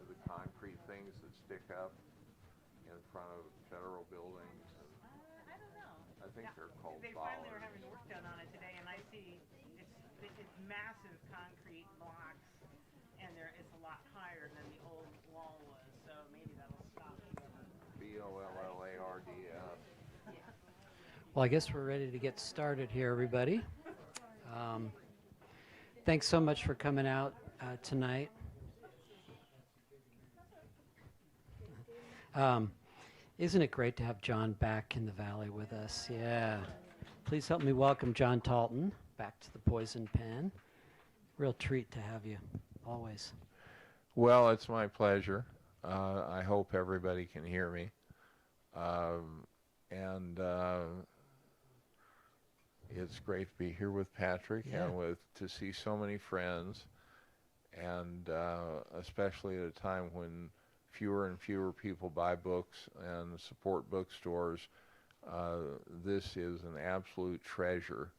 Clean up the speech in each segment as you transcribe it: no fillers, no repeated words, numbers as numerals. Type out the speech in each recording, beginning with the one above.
the concrete things that stick up in front of federal buildings. I don't know. I think they're called They finally were bollards. having work done on it today, and I see it's massive concrete blocks, and it's a lot higher than the old wall was. So maybe that'll stop whoever decides. Bollards. Yeah. Well, I guess we're ready to get started here, everybody. Um, Thanks so much for coming out tonight. Um, isn't it great to have Jon back in the Valley with us? Yeah. Please help me welcome Jon Talton back to the Poison Pen. Real treat to have you, always. Well, it's my pleasure. I hope everybody can hear me. And it's great to be here with Patrick and to see so many friends, and especially at a time when fewer and fewer people buy books and support bookstores. This is an absolute treasure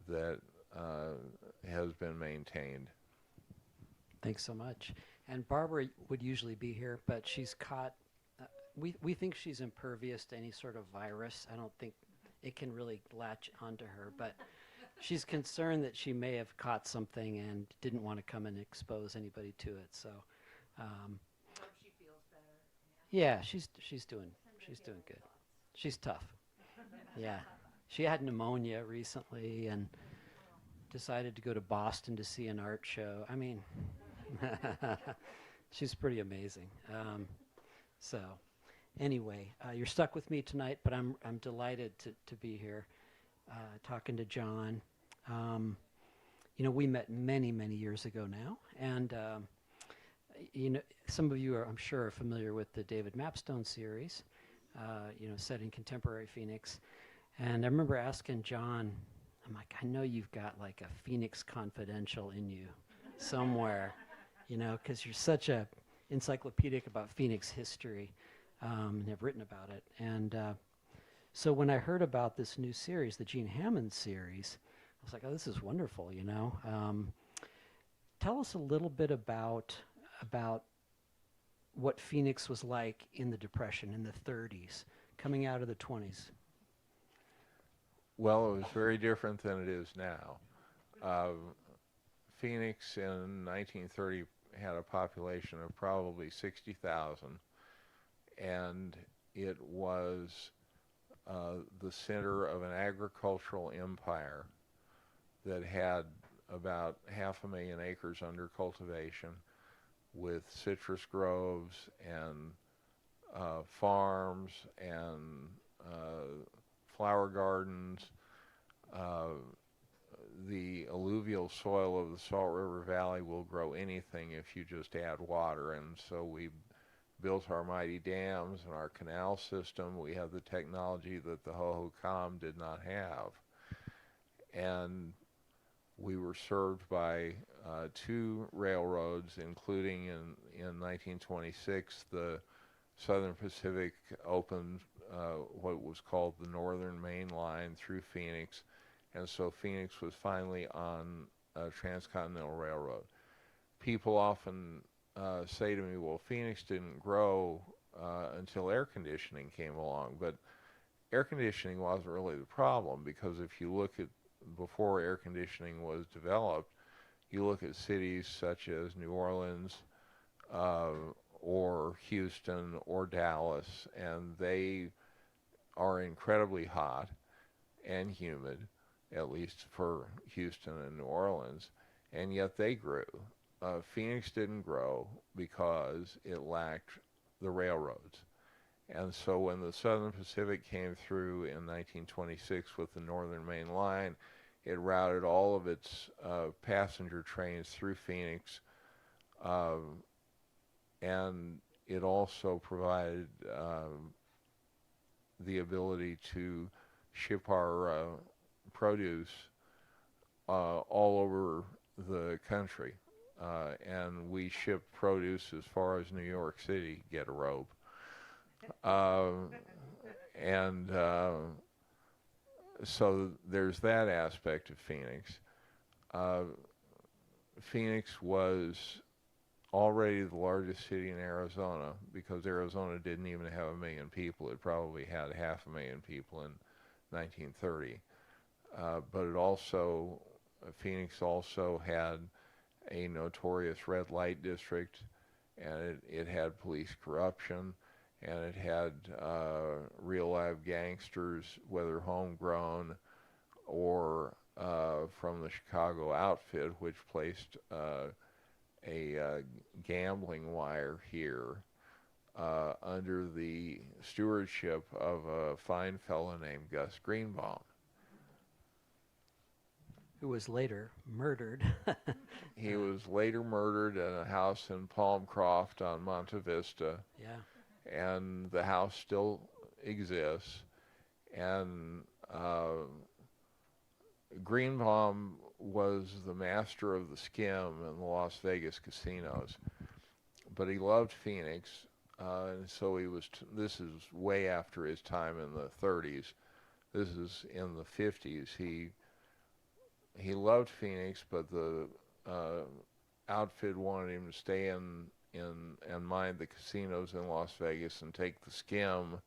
that has been maintained. Thanks so much. And Barbara would usually be here, but she's caught. We think she's impervious to any sort of virus. I don't think it can really latch onto her, but she's concerned that she may have caught something and didn't want to come and expose anybody to it. So, Hope she feels better. yeah, she's doing good. She's tough. Yeah, she had pneumonia recently and decided to go to Boston to see an art show. I mean, she's pretty amazing. So, anyway, you're stuck with me tonight, but I'm delighted to be here, talking to Jon. We met many years ago now, and some of you are, I'm sure, are familiar with the David Mapstone series, set in contemporary Phoenix. And I remember asking Jon, I'm like, I know you've got like a Phoenix Confidential in you somewhere, because you're such a encyclopedic about Phoenix history, and have written about it. And so when I heard about this new series, the Gene Hammond series, I was like, oh, this is wonderful, Tell us a little bit about what Phoenix was like in the Depression, in the 30s, coming out of the 20s. Well, it was very different than it is now. Phoenix in 1930 had a population of probably 60,000, and it was the center of an agricultural empire that had about 500,000 acres under cultivation, with citrus groves and farms and flower gardens. The alluvial soil of the Salt River Valley will grow anything if you just add water, and so we built our mighty dams and our canal system. We have the technology that the Hohokam did not have. And we were served by two railroads, including in 1926, the Southern Pacific opened what was called the Northern Main Line through Phoenix. And so Phoenix was finally on a transcontinental railroad. People often say to me, well, Phoenix didn't grow until air conditioning came along. But air conditioning wasn't really the problem, because if you look at before air conditioning was developed, you look at cities such as New Orleans or Houston or Dallas, and they are incredibly hot and humid, at least for Houston and New Orleans, and yet they grew. Phoenix didn't grow because it lacked the railroads. And so when the Southern Pacific came through in 1926 with the Northern Main Line, it routed all of its passenger trains through Phoenix, and it also provided the ability to ship our produce all over the country. And we shipped produce as far as New York City, get a rope. And so there's that aspect of Phoenix. Phoenix was already the largest city in Arizona, because Arizona didn't even have 1 million people. It probably had 500,000 people in 1930. But it also, Phoenix also had a notorious red light district, and it had police corruption, and it had real live gangsters, whether homegrown or from the Chicago outfit, which placed a gambling wire here under the stewardship of a fine fellow named Gus Greenbaum. Who was later murdered. He was later murdered in a house in Palmcroft on Monte Vista. Yeah. And the house still exists. And Greenbaum was the master of the skim in the Las Vegas casinos, but he loved Phoenix, and so he was. This is way after his time in the 30s. This is in the 50s. He loved Phoenix, but the outfit wanted him to stay in and mind the casinos in Las Vegas and take the skim,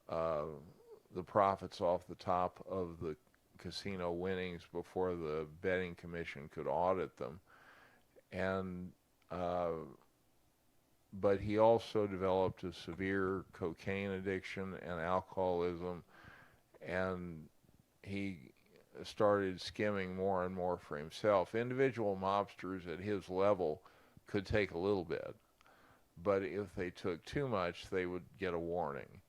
the profits off the top of the casino winnings before the betting commission could audit them. And but he also developed a severe cocaine addiction and alcoholism, and he started skimming more and more for himself. Individual mobsters at his level could take a little bit, but if they took too much, they would get a warning.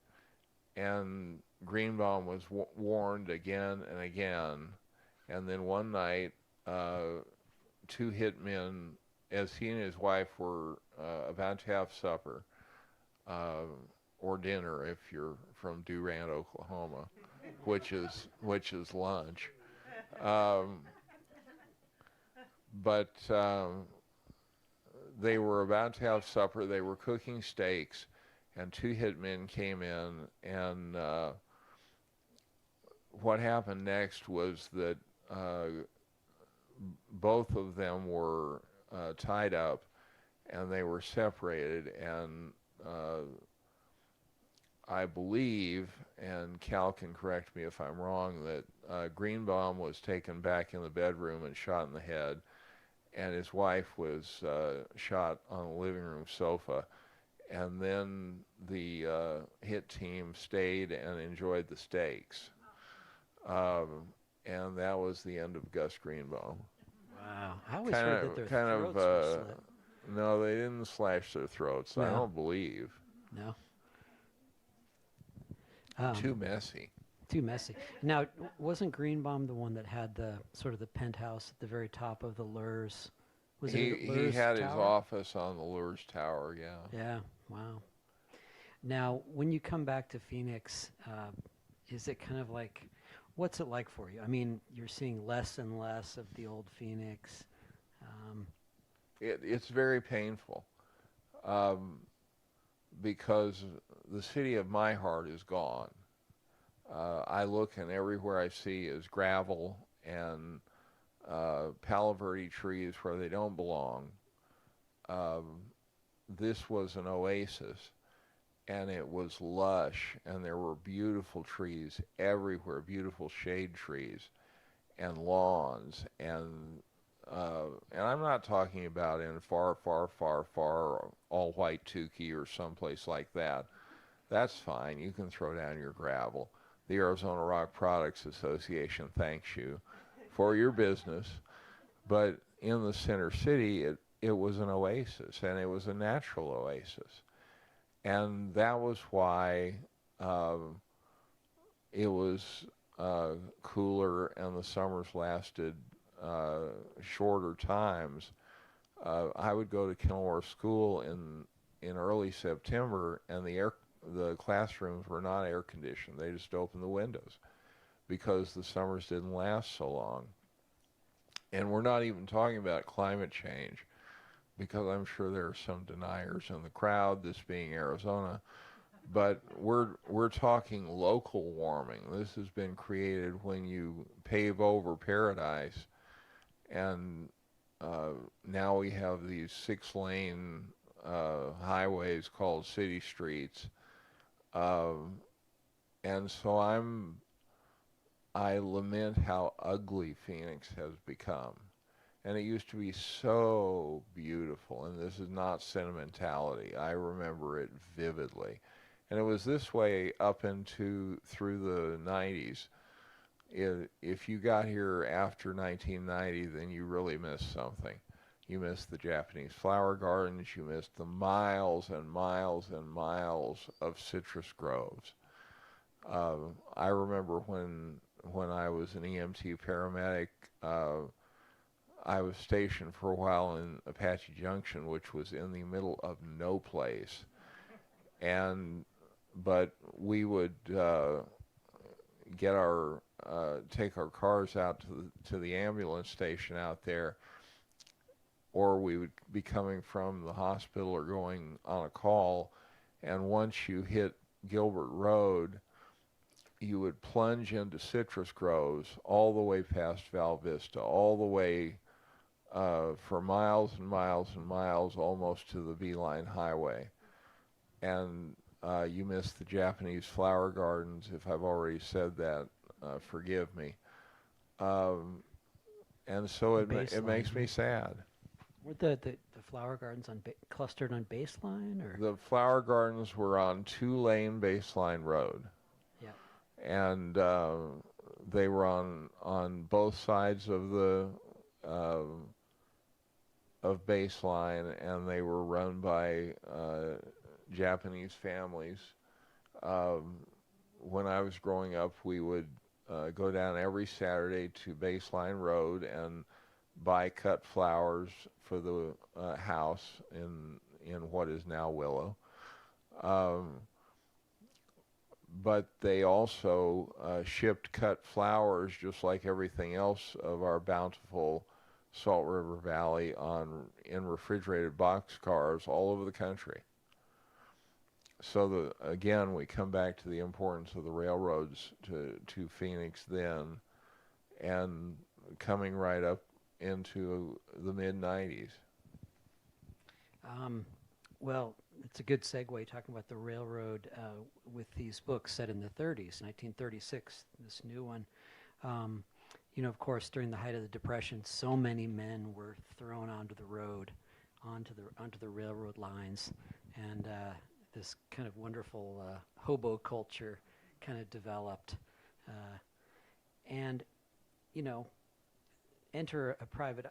And Greenbaum was warned again and again, and then one night, 2 hitmen, as he and his wife were about to have supper, or dinner if you're from Durant, Oklahoma, which is lunch. But they were about to have supper. They were cooking steaks, and 2 hitmen came in, and what happened next was that both of them were tied up, and they were separated, and I believe, and Cal can correct me if I'm wrong, that Greenbaum was taken back in the bedroom and shot in the head, and his wife was shot on the living room sofa. And then the hit team stayed and enjoyed the steaks. And that was the end of Gus Greenbaum. Wow. I always heard that their throats were slit. No, they didn't slash their throats. No. I don't believe. No. Too messy. Too messy. Now, wasn't Greenbaum the one that had the sort of the penthouse at the very top of the Lurs? Was it Lurs he had Tower? His office on the Lurs Tower, yeah. Yeah, wow. Now, when you come back to Phoenix, is it kind of like, what's it like for you? I mean, you're seeing less and less of the old Phoenix. It's very painful because the city of my heart is gone. I look, and everywhere I see is gravel and Palo Verde trees where they don't belong. This was an oasis, and it was lush, and there were beautiful trees everywhere, beautiful shade trees and lawns, and I'm not talking about in far all white Tukey or someplace like that. That's fine. You can throw down your gravel. The Arizona Rock Products Association thanks you for your business. But in the center city, it was an oasis, and it was a natural oasis. And that was why it was cooler, and the summers lasted shorter times. I would go to Kenilworth School in early September, and the classrooms were not air conditioned. They just opened the windows because the summers didn't last so long. And we're not even talking about climate change, because I'm sure there are some deniers in the crowd, this being Arizona. But we're talking local warming. This has been created when you pave over paradise, and now we have these 6-lane highways called city streets. Um, and so I lament how ugly Phoenix has become. And it used to be so beautiful, and this is not sentimentality. I remember it vividly. And it was this way up into through the 90s. If you got here after 1990, then you really missed something. You missed the Japanese flower gardens, you missed the miles and miles and miles of citrus groves. I remember when I was an EMT paramedic, I was stationed for a while in Apache Junction, which was in the middle of no place. And but we would take our cars out to the ambulance station out there, or we would be coming from the hospital or going on a call, and once you hit Gilbert Road, you would plunge into citrus groves all the way past Val Vista, all the way for miles and miles and miles, almost to the Beeline Highway. And you missed the Japanese flower gardens. If I've already said that, forgive me. And so it makes me sad. Were the flower gardens clustered on Baseline, or? The flower gardens were on 2-lane Baseline Road. Yeah. And they were on both sides of the of Baseline, and they were run by Japanese families. When I was growing up, we would go down every Saturday to Baseline Road and buy cut flowers for the house in what is now Willow. But they also shipped cut flowers, just like everything else of our bountiful Salt River Valley, in refrigerated boxcars all over the country. So again, we come back to the importance of the railroads to Phoenix then, and coming right up into the mid-90s. Well, it's a good segue talking about the railroad with these books set in the 30s, 1936, this new one. Of course, during the height of the Depression, so many men were thrown onto the road, onto the railroad lines, and this kind of wonderful hobo culture kind of developed. And, enter a private.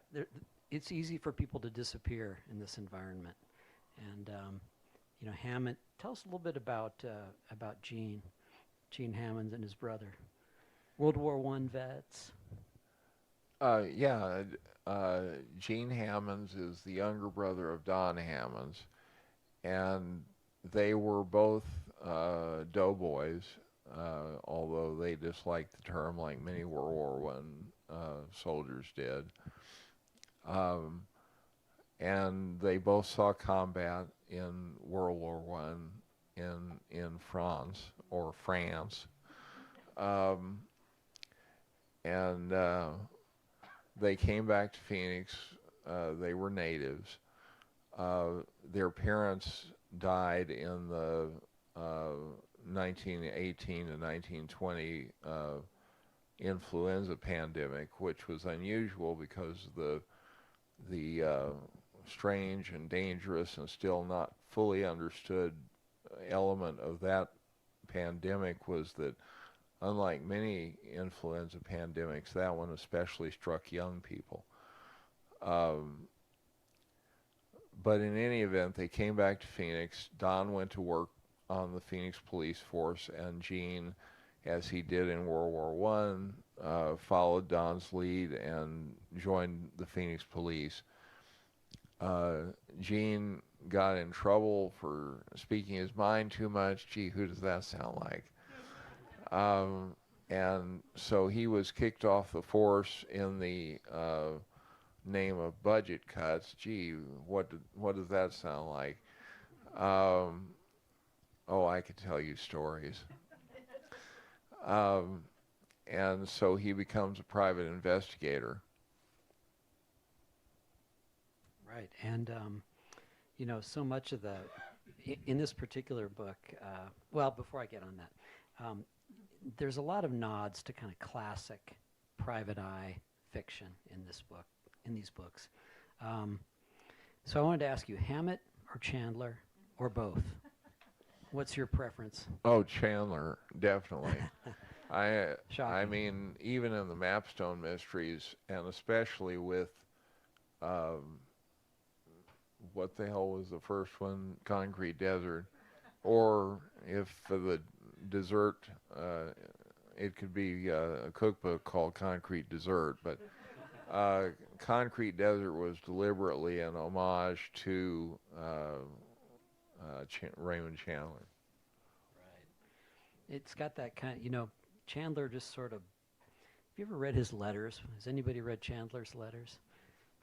It's easy for people to disappear in this environment, and Hammond. Tell us a little bit about Gene Hammond and his brother, World War I vets. Gene Hammonds is the younger brother of Don Hammonds, and they were both doughboys, although they disliked the term like many World War I soldiers did. And they both saw combat in World War I in France. And they came back to Phoenix. They were natives. Their parents died in the 1918 to 1920 influenza pandemic, which was unusual because the strange and dangerous and still not fully understood element of that pandemic was that, unlike many influenza pandemics, that one especially struck young people. But in any event, they came back to Phoenix. Don went to work on the Phoenix police force, and Gene, as he did in World War I, followed Don's lead and joined the Phoenix police. Gene got in trouble for speaking his mind too much. Gee, who does that sound like? And so he was kicked off the force in the name of budget cuts. Gee, what does that sound like? I could tell you stories. And so he becomes a private investigator. Right. And, you know, so much of in this particular book, well, before I get on that, there's a lot of nods to kind of classic private eye fiction in these books. So I wanted to ask you, Hammett or Chandler or both? What's your preference? Oh, Chandler, definitely. I Shocking. mean, even in the Mapstone mysteries, and especially with what the hell was the first one? Concrete Desert. Or if for the dessert, it could be a cookbook called Concrete Dessert. But Concrete Desert was deliberately an homage to Raymond Chandler. Right. It's got that kind, you know, Chandler just sort of, have you ever read his letters? Has anybody read Chandler's letters?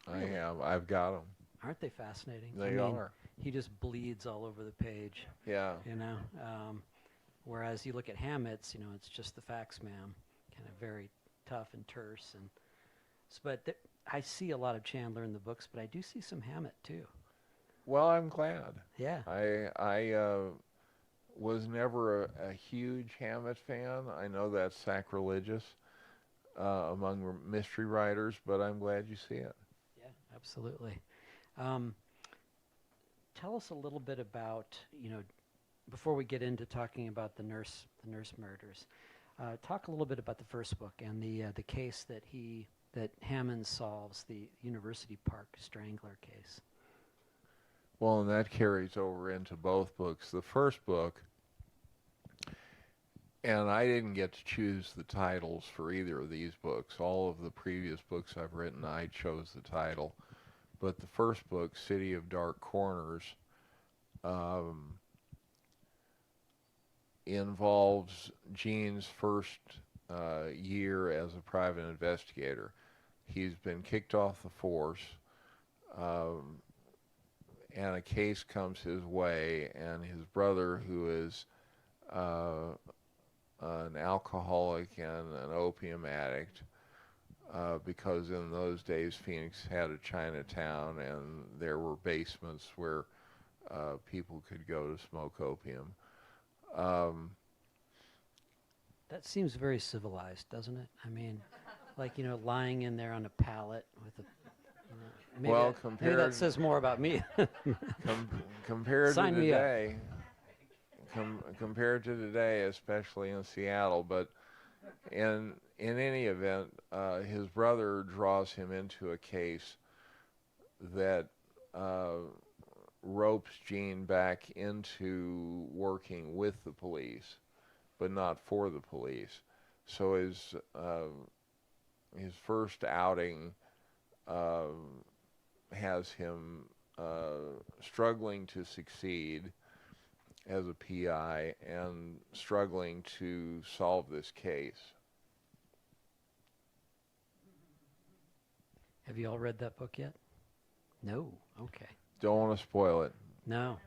I have. I've got them. Aren't they fascinating? They are. He just bleeds all over the page, Yeah. you know. Whereas you look at Hammett's, you know, it's just the facts, ma'am, kind of very tough and terse. And but I see a lot of Chandler in the books, but I do see some Hammett too. Well, I'm glad. Yeah. I was never a huge Hammett fan. I know that's sacrilegious among mystery writers, but I'm glad you see it. Yeah, absolutely. Tell us a little bit about, you know, before we get into talking about the nurse murders. Talk a little bit about the first book and the case that Hammond solves, the University Park Strangler case. Well, and that carries over into both books. The first book, and I didn't get to choose the titles for either of these books. All of the previous books I've written, I chose the title. But the first book, City of Dark Corners, involves Gene's first year as a private investigator. He's been kicked off the force, and a case comes his way, and his brother, who is an alcoholic and an opium addict, because in those days Phoenix had a Chinatown and there were basements where people could go to smoke opium. That seems very civilized, doesn't it? I mean, like, you know, lying in there on a pallet with a, you know, maybe, Well, maybe that says more about me. Compared Sign to me up. today, compared to today, especially in Seattle, but in any event, his brother draws him into a case that ropes Gene back into working with the police, but not for the police. So his first outing has him struggling to succeed as a PI and struggling to solve this case. Have you all read that book yet? No. Okay. Don't want to spoil it. No.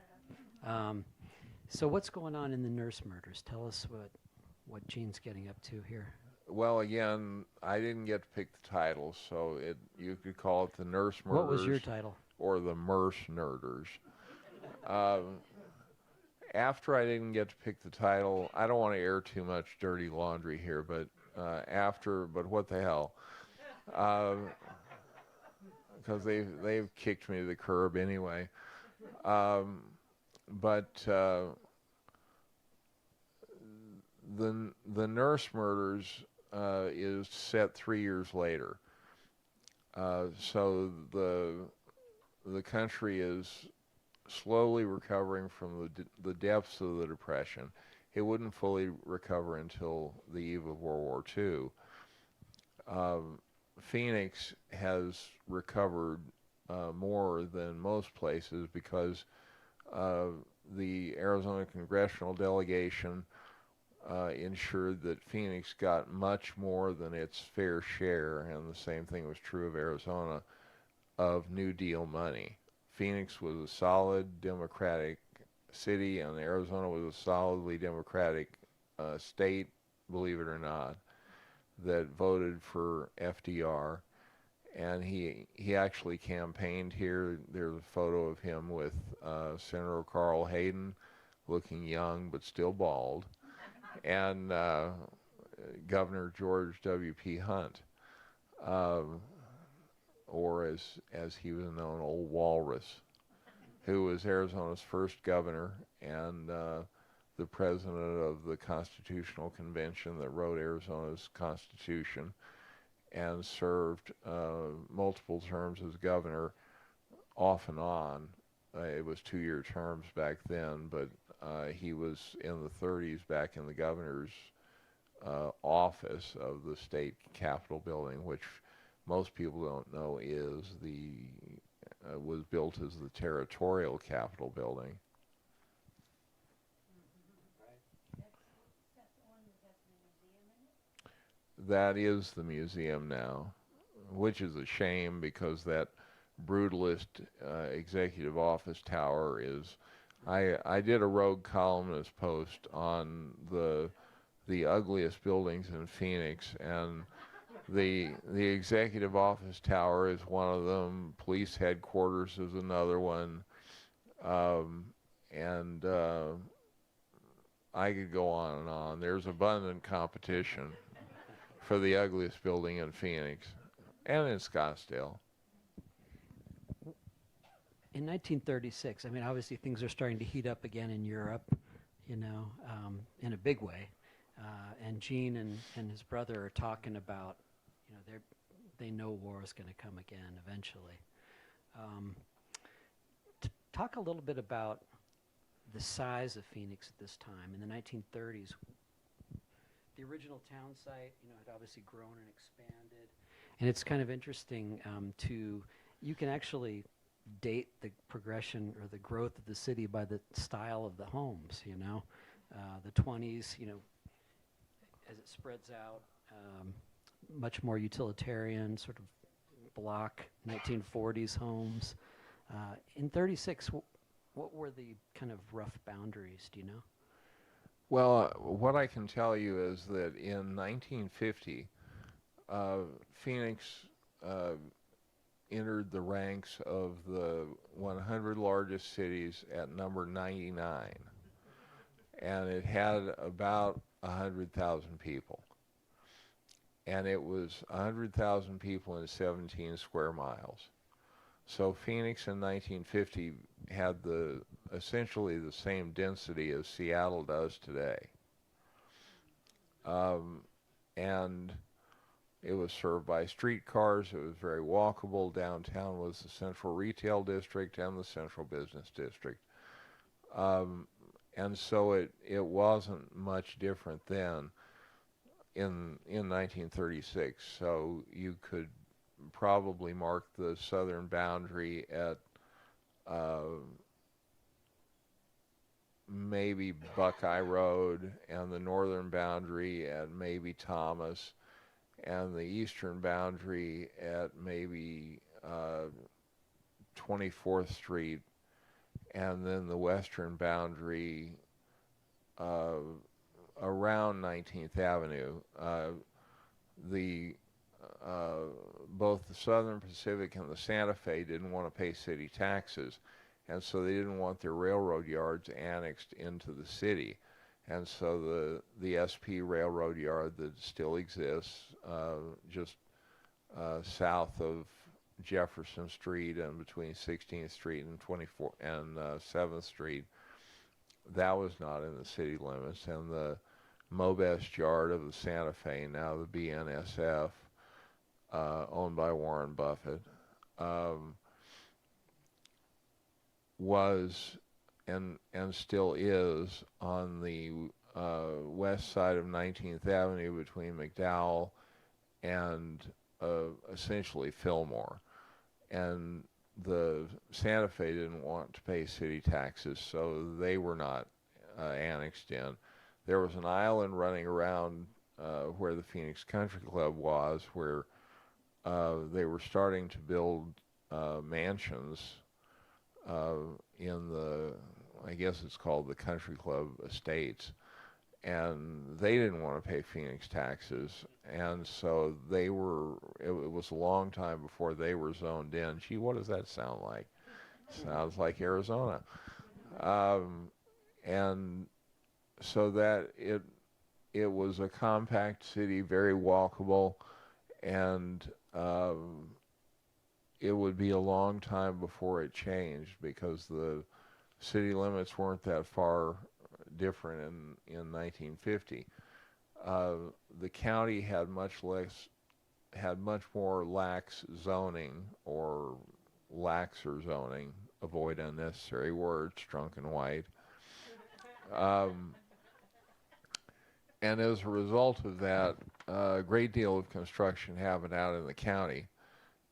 So what's going on in the nurse murders? Tell us what Gene's getting up to here. Well, again, I didn't get to pick the title, so you could call it the Nurse Murders. What was your title? Or the Merce Nerders. After I didn't get to pick the title, I don't want to air too much dirty laundry here, but but what the hell? Because they've kicked me to the curb anyway. But the Nurse Murders is set 3 years later. So the country is slowly recovering from the depths of the Depression. It wouldn't fully recover until the eve of World War II. Phoenix has recovered more than most places because the Arizona congressional delegation ensured that Phoenix got much more than its fair share, and the same thing was true of Arizona, of New Deal money. Phoenix was a solid Democratic city, and Arizona was a solidly Democratic state, believe it or not, that voted for FDR. and he actually campaigned here. There's a photo of him with Senator Carl Hayden, looking young but still bald, and Governor George W.P. Hunt, or as he was known, Old Walrus, who was Arizona's first governor and the president of the Constitutional Convention that wrote Arizona's Constitution, and served multiple terms as governor off and on. It was 2-year terms back then, but he was in the 30s back in the governor's office of the state capitol building, which most people don't know is was built as the territorial capitol building. That is the museum now, which is a shame because that brutalist executive office tower is. I did a rogue columnist post on the ugliest buildings in Phoenix, and the executive office tower is one of them. Police headquarters is another one, and I could go on and on. There's abundant competition for the ugliest building in Phoenix and in Scottsdale. In 1936, I mean, obviously things are starting to heat up again in Europe, you know, in a big way. And Gene and his brother are talking about, you know, they know war is going to come again eventually. Talk a little bit about the size of Phoenix at this time. In the 1930s, the original town site, you know, had obviously grown and expanded. And it's kind of interesting you can actually date the progression or the growth of the city by the style of the homes, you know. The 20s, you know, as it spreads out, much more utilitarian, sort of block 1940s homes. In 36, what were the kind of rough boundaries, do you know? Well, what I can tell you is that in 1950, Phoenix entered the ranks of the 100 largest cities at number 99, and it had about 100,000 people, and it was 100,000 people in 17 square miles. So Phoenix in 1950 had essentially the same density as Seattle does today. And it was served by streetcars. It was very walkable. Downtown was the central retail district and the central business district. And so it wasn't much different then in 1936. So you could probably mark the southern boundary at maybe Buckeye Road, and the northern boundary at maybe Thomas, and the eastern boundary at maybe 24th Street, and then the western boundary around 19th Avenue. Both the Southern Pacific and the Santa Fe didn't want to pay city taxes, and so they didn't want their railroad yards annexed into the city. And so the SP Railroad Yard that still exists just south of Jefferson Street and between 16th Street and 7th Street, that was not in the city limits. And the Mobest Yard of the Santa Fe, now the BNSF, owned by Warren Buffett, was and still is on the west side of 19th Avenue between McDowell and essentially Fillmore. And the Santa Fe didn't want to pay city taxes, so they were not annexed in. There was an island running around where the Phoenix Country Club was, where they were starting to build mansions in the, I guess it's called the Country Club Estates, and they didn't want to pay Phoenix taxes, and so they were. It was a long time before they were zoned in. Gee, what does that sound like? Sounds like Arizona. And so that it was a compact city, very walkable, and it would be a long time before it changed because the city limits weren't that far different in 1950. The county had much more lax zoning or laxer zoning. Avoid unnecessary words, drunk and white. And as a result of that, a great deal of construction happened out in the county,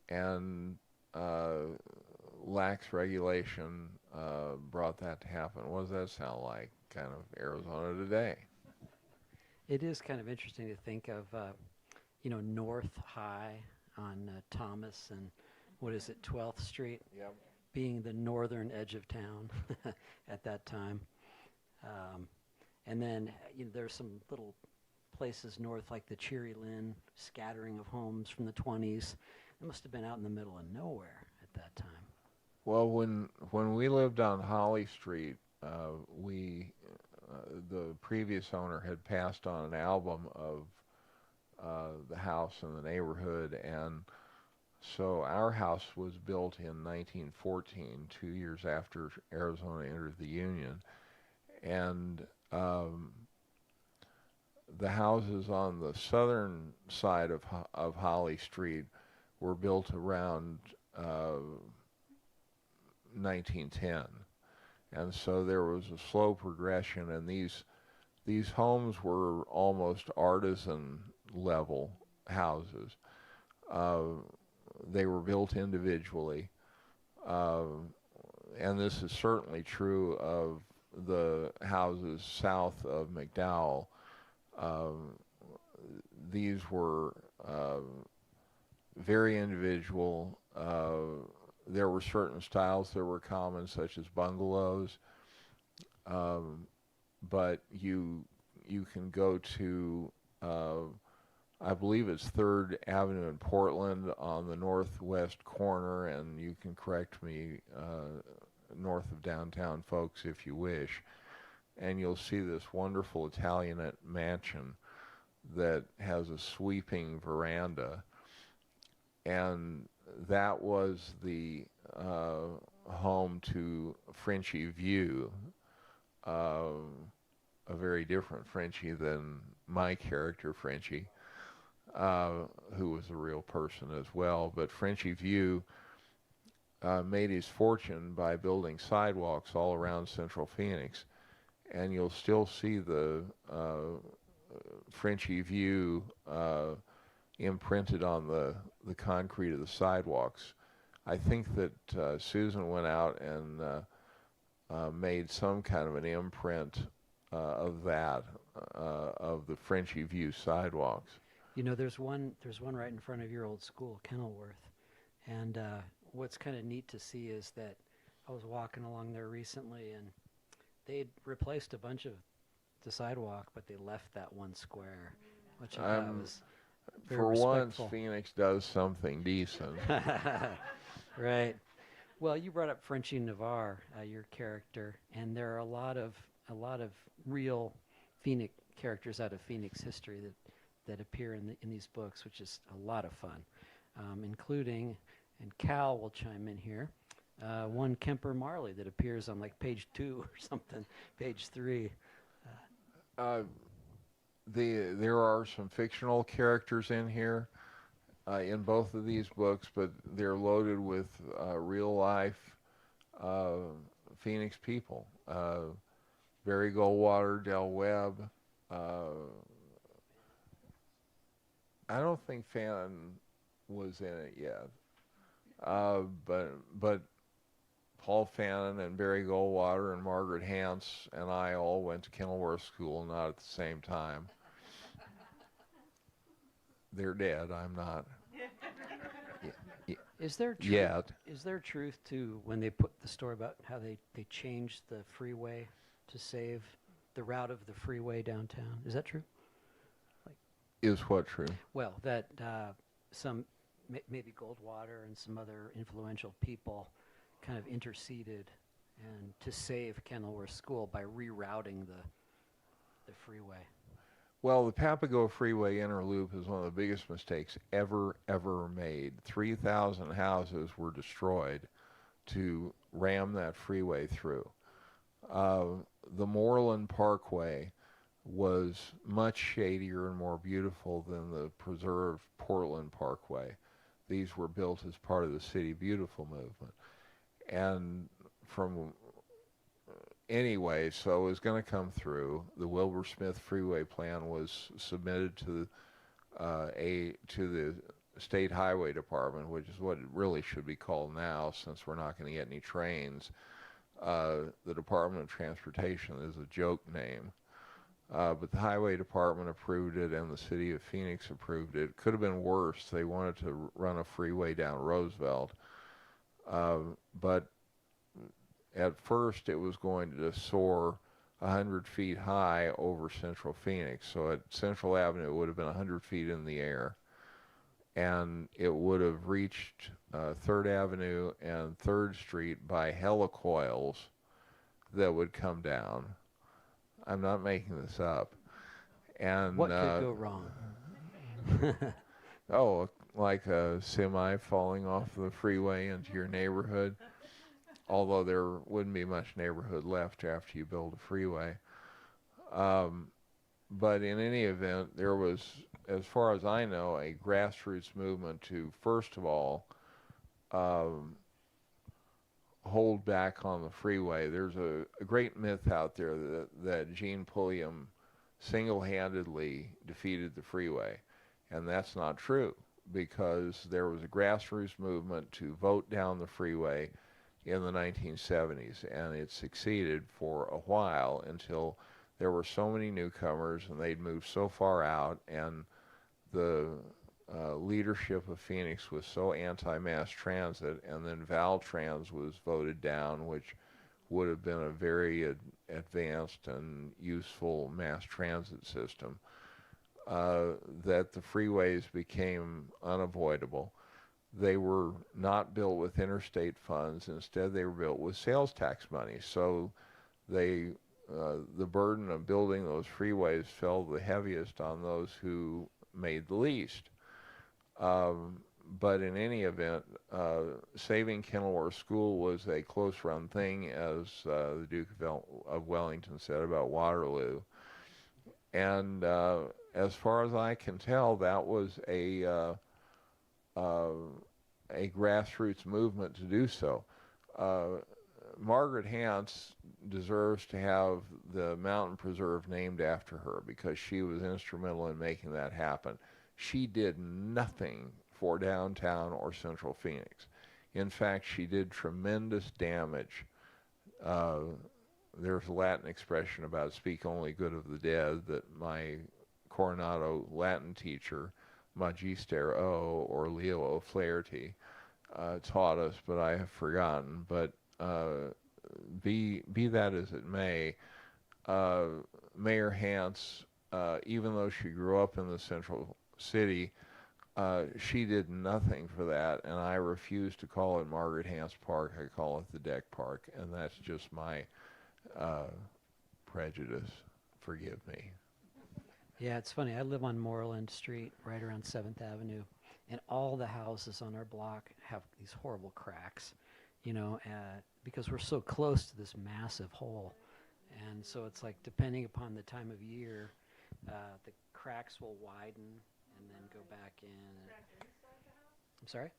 and lax regulation brought that to happen. What does that sound like? Kind of Arizona today. It is kind of interesting to think of, North High on Thomas and, what is it, 12th Street? Yep. Being the northern edge of town at that time. And then there's some little places north like the Cherry Lynn scattering of homes from the 20s. It must have been out in the middle of nowhere at that time. Well, when we lived on Holly Street, the previous owner had passed on an album of the house in the neighborhood, and so our house was built in 1914, 2 years after Arizona entered the Union, and the houses on the southern side of Holly Street were built around 1910, and so there was a slow progression, and these homes were almost artisan level houses. They were built individually, and this is certainly true of the houses south of McDowell. These were very individual. There were certain styles that were common, such as bungalows, but you can go to I believe it's 3rd Avenue in Portland on the northwest corner, and you can correct me, north of downtown, folks, if you wish, and you'll see this wonderful Italianate mansion that has a sweeping veranda, and that was the home to Frenchie View, a very different Frenchie than my character Frenchie, who was a real person as well. But Frenchie View made his fortune by building sidewalks all around Central Phoenix, and you'll still see the Frenchie View imprinted on the concrete of the sidewalks. I think that Susan went out and made some kind of an imprint of that, of the Frenchie View sidewalks. There's one right in front of your old school, Kenilworth, and what's kind of neat to see is that I was walking along there recently, and they'd replaced a bunch of the sidewalk, but they left that one square, which I thought was very for respectful. once, Phoenix does something decent. Right. Well, you brought up Frenchie Navarre, your character, and there are a lot of real Phoenix characters out of Phoenix history that appear in these books, which is a lot of fun, including, and Cal will chime in here, one Kemper Marley that appears on like page 2 or something, page 3. There are some fictional characters in here in both of these books, but they're loaded with real life Phoenix people. Barry Goldwater, Del Webb. I don't think Fannin was in it yet, but Paul Fannin and Barry Goldwater and Margaret Hance and I all went to Kenilworth School, not at the same time. They're dead. I'm not. Is there truth? Yet. Is there truth to when they put the story about how they changed the freeway to save the route of the freeway downtown. Is that true? Is what true? Well, that some maybe Goldwater and some other influential people kind of interceded and to save Kenilworth School by rerouting the freeway. Well, the Papago Freeway Inner Loop is one of the biggest mistakes ever made. 3,000 houses were destroyed to ram that freeway through. The Moreland Parkway was much shadier and more beautiful than the preserved Portland Parkway. These were built as part of the City Beautiful movement. And from anyway, so it was going to come through. The Wilbur Smith Freeway Plan was submitted to the State Highway Department, which is what it really should be called now, since we're not going to get any trains. The Department of Transportation is a joke name. But the Highway Department approved it, and the City of Phoenix approved it. It could have been worse. They wanted to run a freeway down Roosevelt. But at first, it was going to soar 100 feet high over Central Phoenix. So at Central Avenue, it would have been 100 feet in the air. And it would have reached 3rd Avenue and 3rd Street by helicoils that would come down. I'm not making this up. And what could go wrong? Oh, like a semi falling off the freeway into your neighborhood. Although there wouldn't be much neighborhood left after you build a freeway. But in any event, there was, as far as I know, a grassroots movement to, first of all, hold back on the freeway. There's a great myth out there that Gene Pulliam single-handedly defeated the freeway. And that's not true, because there was a grassroots movement to vote down the freeway in the 1970s, and it succeeded for a while until there were so many newcomers and they'd moved so far out, and the leadership of Phoenix was so anti-mass transit, and then Valtrans was voted down, which would have been a very advanced and useful mass transit system, that the freeways became unavoidable. They were not built with interstate funds. Instead, they were built with sales tax money. So the burden of building those freeways fell the heaviest on those who made the least. But in any event, saving Kenilworth School was a close-run thing, as the Duke of Wellington said about Waterloo. And as far as I can tell, that was a grassroots movement to do so. Margaret Hance deserves to have the mountain preserve named after her, because she was instrumental in making that happen. She did nothing for downtown or Central Phoenix. In fact, she did tremendous damage. There's a Latin expression about speak only good of the dead that my Coronado Latin teacher, Magister O, or Leo O'Flaherty, taught us, but I have forgotten. But be that as it may, Mayor Hance, even though she grew up in the central city, she did nothing for that, and I refuse to call it Margaret Hance Park. I call it the Deck Park, and that's just my prejudice. Forgive me. Yeah, it's funny. I live on Moreland Street, right around 7th Avenue, and all the houses on our block have these horrible cracks, because we're so close to this massive hole. And so it's like, depending upon the time of year, the cracks will widen and then go back in. I'm sorry?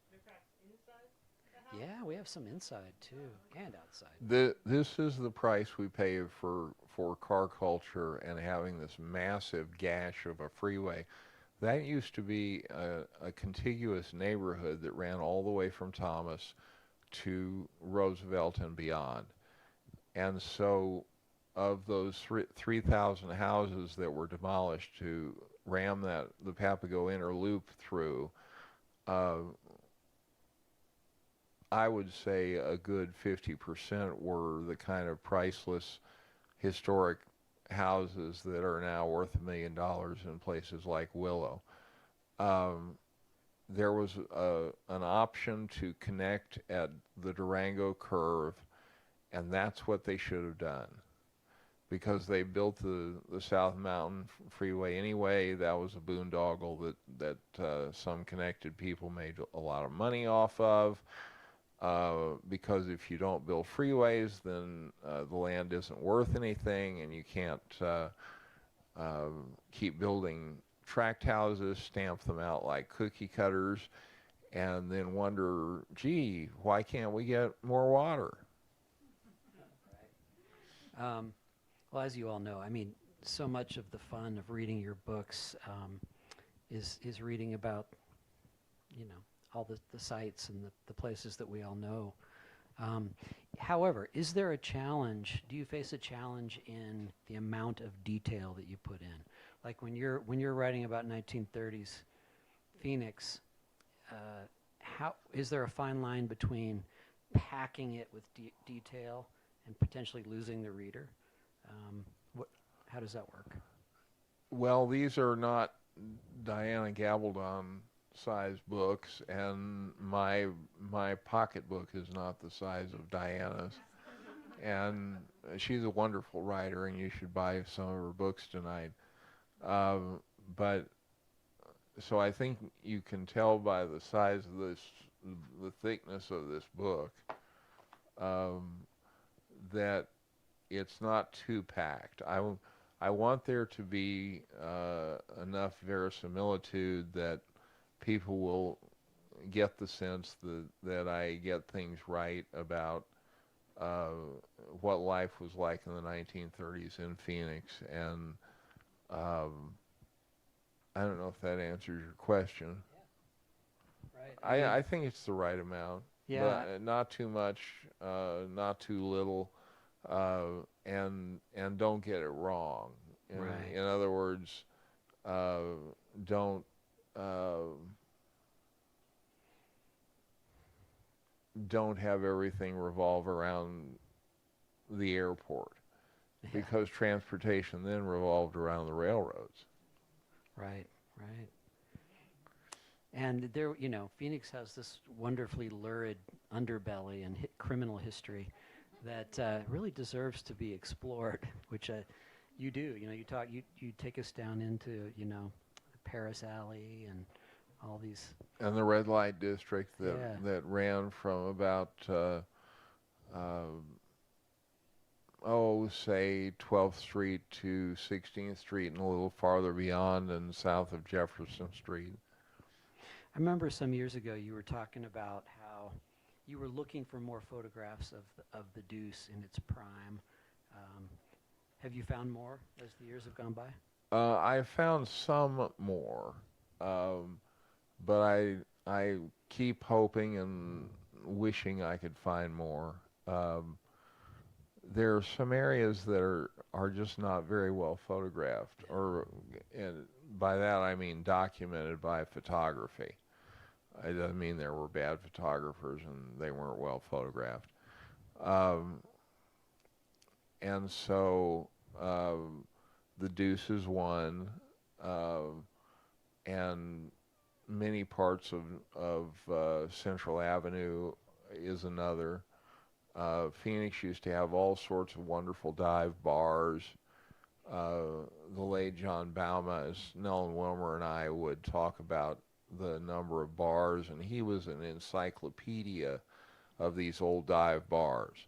Yeah, we have some inside too, and outside. This is the price we pay for car culture and having this massive gash of a freeway. That used to be a contiguous neighborhood that ran all the way from Thomas to Roosevelt and beyond. And so of those 3,000 houses that were demolished to ram the Papago Inner Loop through, I would say a good 50% were the kind of priceless historic houses that are now worth $1 million in places like Willow. Um, there was an option to connect at the Durango curve, and that's what they should have done. Because they built the South Mountain Freeway anyway, that was a boondoggle that some connected people made a lot of money off of. Because if you don't build freeways, then the land isn't worth anything, and you can't keep building tract houses, stamp them out like cookie cutters, and then wonder, gee, why can't we get more water? Well, as you all know, I mean, so much of the fun of reading your books is reading about, you know, all the sites and the places that we all know. However, is there a challenge? Do you face a challenge in the amount of detail that you put in? Like when you're writing about 1930s Phoenix, how is there a fine line between packing it with detail and potentially losing the reader? How does that work? Well, these are not Diana Gabaldon size books, and my pocketbook is not the size of Diana's. And she's a wonderful writer, and you should buy some of her books tonight. But so I think you can tell by the size of this, the thickness of this book, that it's not too packed. I want there to be enough verisimilitude that people will get the sense that I get things right about what life was like in the 1930s in Phoenix. And I don't know if that answers your question. Right. I think it's the right amount. Yeah. But not too much, not too little, and don't get it wrong. Right. In other words, don't don't have everything revolve around the airport, Yeah. because transportation then revolved around the railroads. Right. And there, you know, Phoenix has this wonderfully lurid underbelly and criminal history that really deserves to be explored, which you do. You know, you take us down into, you know, Paris Alley and all these. And the red light district Yeah. that ran from about say 12th Street to 16th Street and a little farther beyond and south of Jefferson Street. I remember some years ago you were talking about how you were looking for more photographs of the Deuce in its prime. Have you found more as the years have gone by? I found some more, but I keep hoping and wishing I could find more. There are some areas that are just not very well photographed, and by that I mean documented by photography. It doesn't mean there were bad photographers and they weren't well photographed. And so the Deuce is one, and many parts of Central Avenue is another. Phoenix used to have all sorts of wonderful dive bars. The late John Bauma, as Nellen Wilmer and I would talk about the number of bars, and he was an encyclopedia of these old dive bars.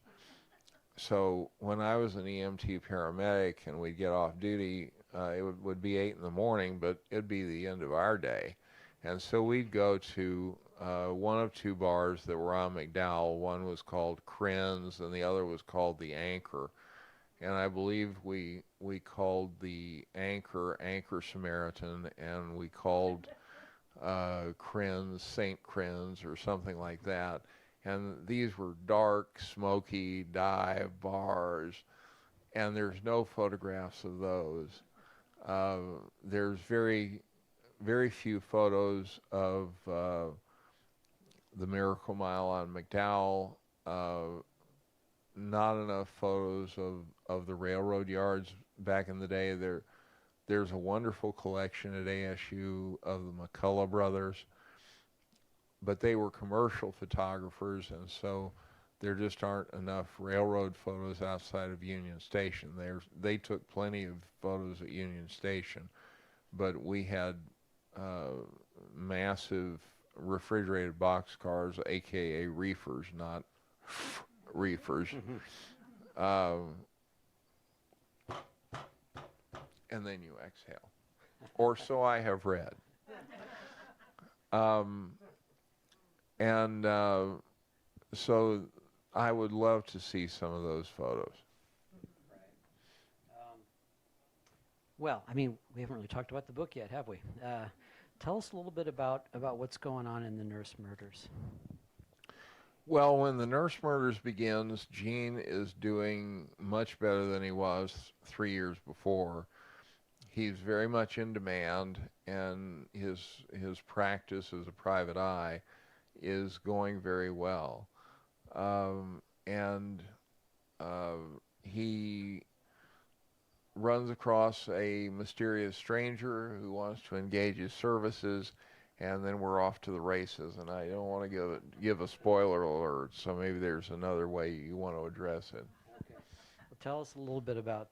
So when I was an EMT paramedic and we'd get off duty, it would be 8 in the morning, but it'd be the end of our day. And so we'd go to one of two bars that were on McDowell. One was called Krenz and the other was called the Anchor. And I believe we called the Anchor Samaritan, and we called Krenz St. Krenz or something like that. And these were dark, smoky dive bars, and there's no photographs of those. There's very few photos of the Miracle Mile on McDowell. not enough photos of the railroad yards back in the day. There's a wonderful collection at ASU of the McCullough brothers, but they were commercial photographers, and so there just aren't enough railroad photos outside of Union Station. They took plenty of photos at Union Station, but we had massive refrigerated boxcars, aka reefers, not reefers. And then you exhale, or so I have read. And so I would love to see some of those photos. Well, I mean, we haven't really talked about the book yet, have we? Tell us a little bit about what's going on in the Nurse Murders. Well, when the Nurse Murders begins, Gene is doing much better than he was 3 years before. He's very much in demand, and his practice as a private eye is going very well. He runs across a mysterious stranger who wants to engage his services, and then we're off to the races. And I don't want to give a spoiler alert, so maybe there's another way you want to address it. Okay. Well, tell us a little bit about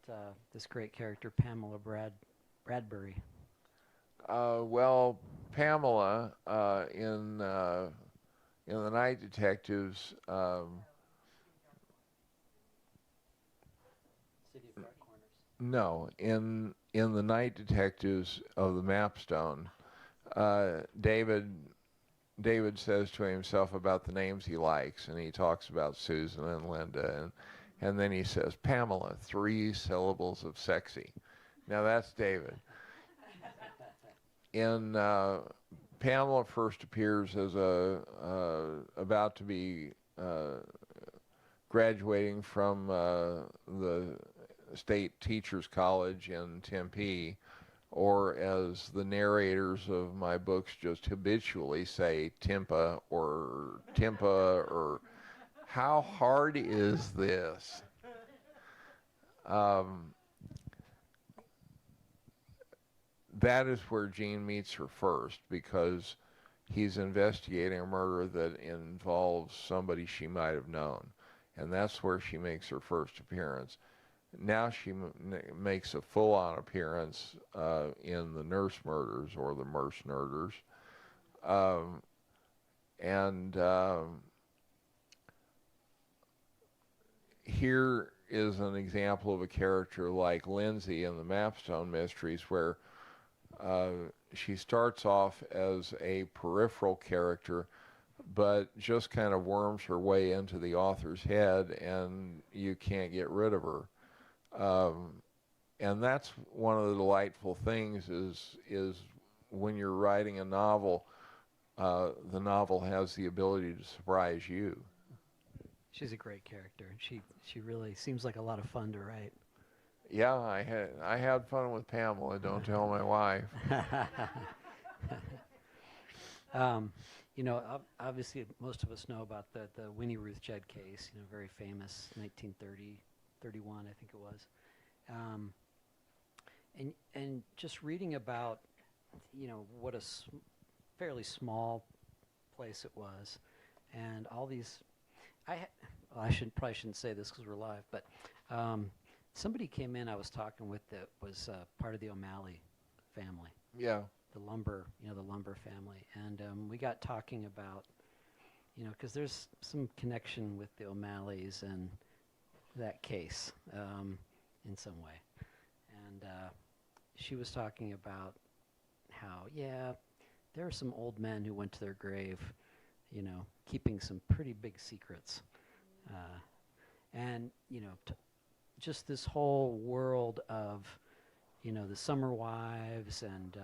this great character, Pamela Bradbury. Well, Pamela in the Night Detectives. City of Dark Corners. No, in the Night Detectives of the Mapstone, David says to himself about the names he likes, and he talks about Susan and Linda, and then he says, Pamela, 3 syllables of sexy. Now that's David. In Pamela first appears as about to be graduating from the State Teachers College in Tempe, or as the narrators of my books just habitually say, Timpa, or how hard is this? That is where Gene meets her first, because he's investigating a murder that involves somebody she might have known, and that's where she makes her first appearance. Now she makes a full-on appearance in the Nurse Murders, or the Merce Murders, here is an example of a character like Lindsay in the Mapstone Mysteries, where she starts off as a peripheral character, but just kind of worms her way into the author's head, and you can't get rid of her. And that's one of the delightful things is when you're writing a novel, the novel has the ability to surprise you. She's a great character. She really seems like a lot of fun to write. Yeah, I had fun with Pamela. Don't tell my wife. You know, obviously most of us know about the Winnie Ruth Judd case. You know, very famous, 1930, 31, I think it was. And just reading about, you know, what a fairly small place it was, and all these. I probably shouldn't say this because we're live, but somebody came in I was talking with that was part of the O'Malley family. Yeah. The lumber family, and we got talking about, you know, because there's some connection with the O'Malleys and that case in some way, and she was talking about how, yeah, there are some old men who went to their grave, you know, keeping some pretty big secrets, and you know, just this whole world of, you know, the summer wives and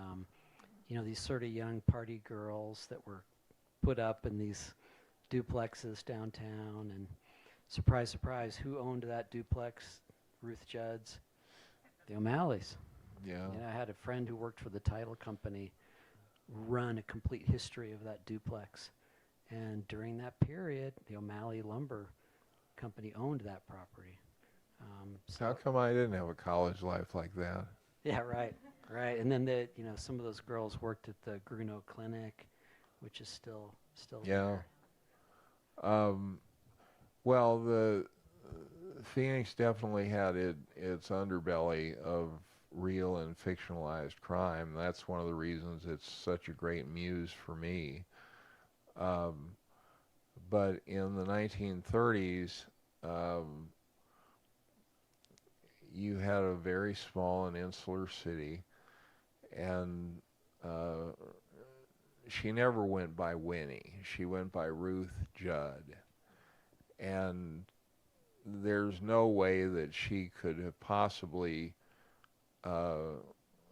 you know, these sort of young party girls that were put up in these duplexes downtown, and surprise, surprise, who owned that duplex? Ruth Judd's, the O'Malleys. Yeah. You know, I had a friend who worked for the title company run a complete history of that duplex, and during that period, the O'Malley lumber company owned that property. How come I didn't have a college life like that? Yeah, right, right. And then some of those girls worked at the Gruno Clinic, which is still Yeah. there. Well, the Phoenix definitely had its underbelly of real and fictionalized crime. That's one of the reasons it's such a great muse for me. Um, but in the 1930s, um, you had a very small and insular city, and uh, she never went by Winnie. She went by Ruth Judd. And there's no way that she could have possibly uh,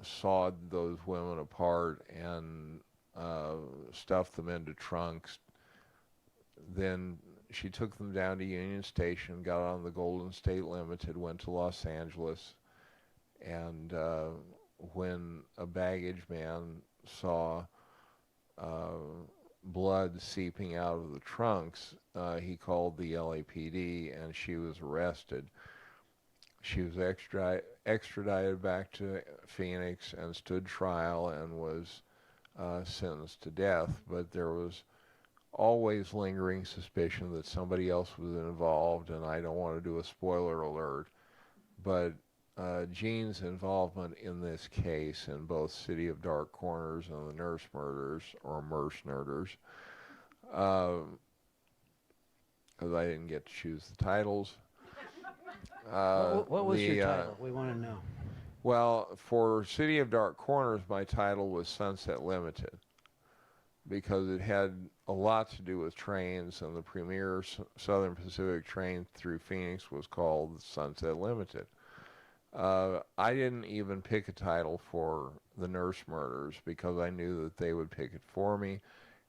sawed those women apart and stuffed them into trunks. Then she took them down to Union Station, got on the Golden State Limited, went to Los Angeles, and when a baggage man saw uh, blood seeping out of the trunks, he called the LAPD and she was arrested. She was extradited back to Phoenix and stood trial and was sentenced to death, but there was always lingering suspicion that somebody else was involved, and I don't want to do a spoiler alert, but Jean's involvement in this case in both City of Dark Corners and the Nurse Murders, or Merce Murders, because I didn't get to choose the titles. What was your title? We want to know. Well, for City of Dark Corners, my title was Sunset Limited, because it had a lot to do with trains, and the premier Southern Pacific train through Phoenix was called Sunset Limited. I didn't even pick a title for the Nurse Murders because I knew that they would pick it for me,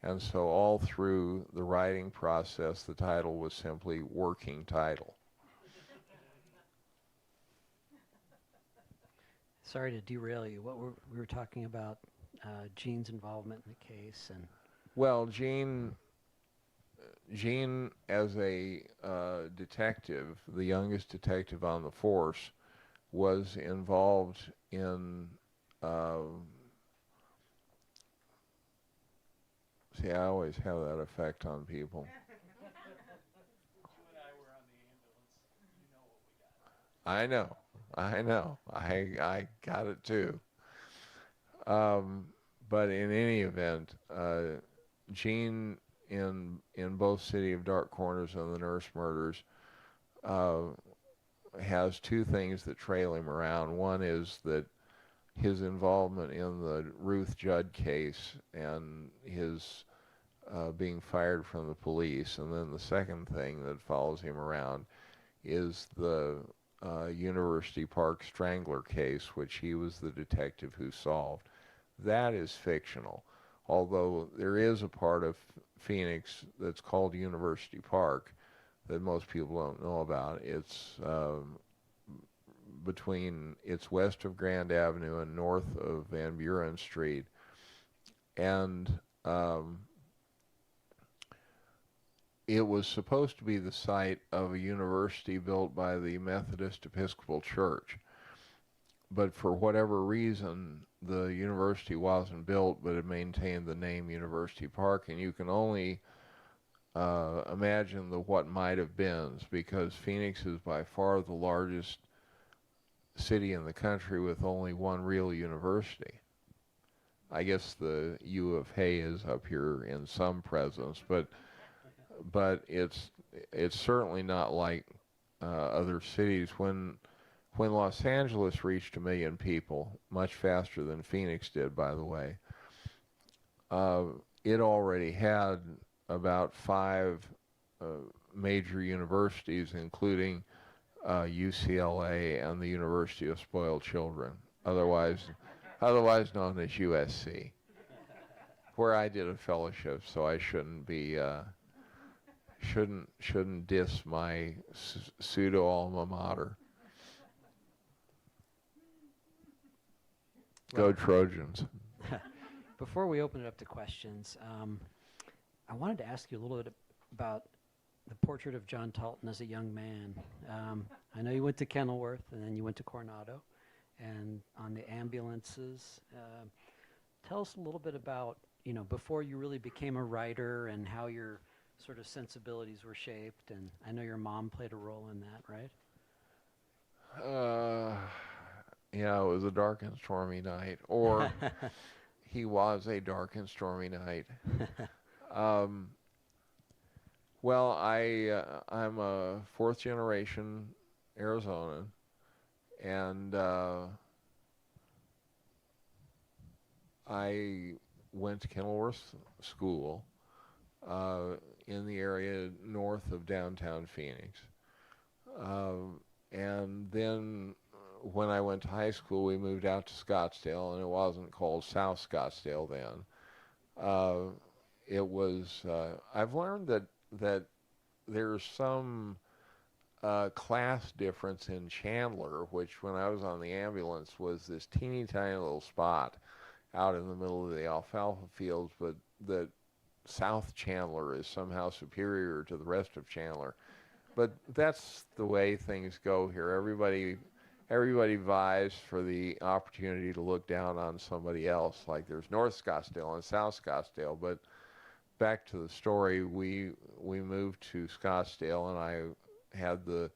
and so all through the writing process, the title was simply working title. Sorry to derail you. We were talking about Jean's involvement in the case, and Well, Jean as a detective, the youngest detective on the force, was involved in. See, I always have that effect on people. I know, I got it too. But in any event, Gene in both City of Dark Corners and the Nurse Murders has two things that trail him around. One is that his involvement in the Ruth Judd case and his being fired from the police, and then the second thing that follows him around is the University Park Strangler case, which he was the detective who solved. That is fictional, although there is a part of Phoenix that's called University Park that most people don't know about. It's it's west of Grand Avenue and north of Van Buren Street, and it was supposed to be the site of a university built by the Methodist Episcopal Church. But for whatever reason, the university wasn't built, but it maintained the name University Park, and you can only imagine the what might have been, because Phoenix is by far the largest city in the country with only one real university. I guess the U of Hay is up here in some presence, but it's certainly not like other cities. When Los Angeles reached 1 million people, much faster than Phoenix did, by the way, it already had about 5 major universities, including UCLA and the University of Spoiled Children, otherwise known as USC, where I did a fellowship, so I shouldn't be shouldn't diss my pseudo alma mater. Go Trojans. before we open it up to questions, I wanted to ask you a little bit about the portrait of Jon Talton as a young man. I know you went to Kenilworth and then you went to Coronado, and on the ambulances. Tell us a little bit about, before you really became a writer and how your sort of sensibilities were shaped. And I know your mom played a role in that, right? Yeah, it was a dark and stormy night, or he was a dark and stormy night. Um, well, I'm a fourth generation Arizonan, and I went to Kenilworth School in the area north of downtown Phoenix. And then when I went to high school, we moved out to Scottsdale, and it wasn't called South Scottsdale then. It was. I've learned that there's some class difference in Chandler, which when I was on the ambulance was this teeny tiny little spot out in the middle of the alfalfa fields, but that South Chandler is somehow superior to the rest of Chandler. But that's the way things go here. Everybody vies for the opportunity to look down on somebody else. Like there's North Scottsdale and South Scottsdale. But back to the story, we moved to Scottsdale, and I had the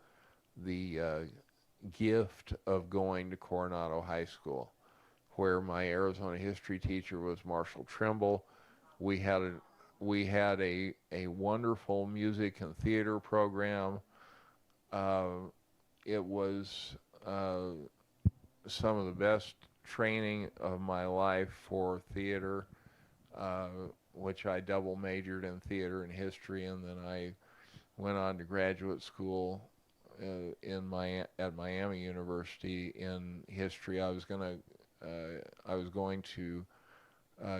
gift of going to Coronado High School, where my Arizona history teacher was Marshall Trimble. We had a wonderful music and theater program. It was some of the best training of my life for theater, which I double majored in theater and history, and then I went on to graduate school at Miami University in history. I was going to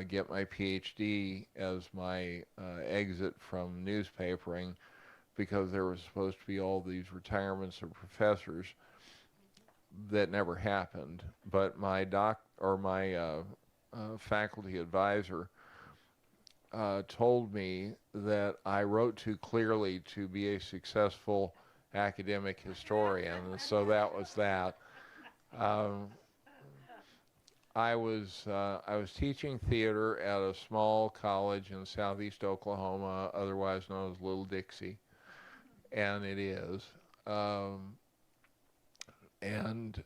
get my PhD as my exit from newspapering, because there was supposed to be all these retirements of professors that never happened. But my faculty advisor told me that I wrote too clearly to be a successful academic historian, and so that was that. I was teaching theater at a small college in southeast Oklahoma, otherwise known as Little Dixie, and it is. And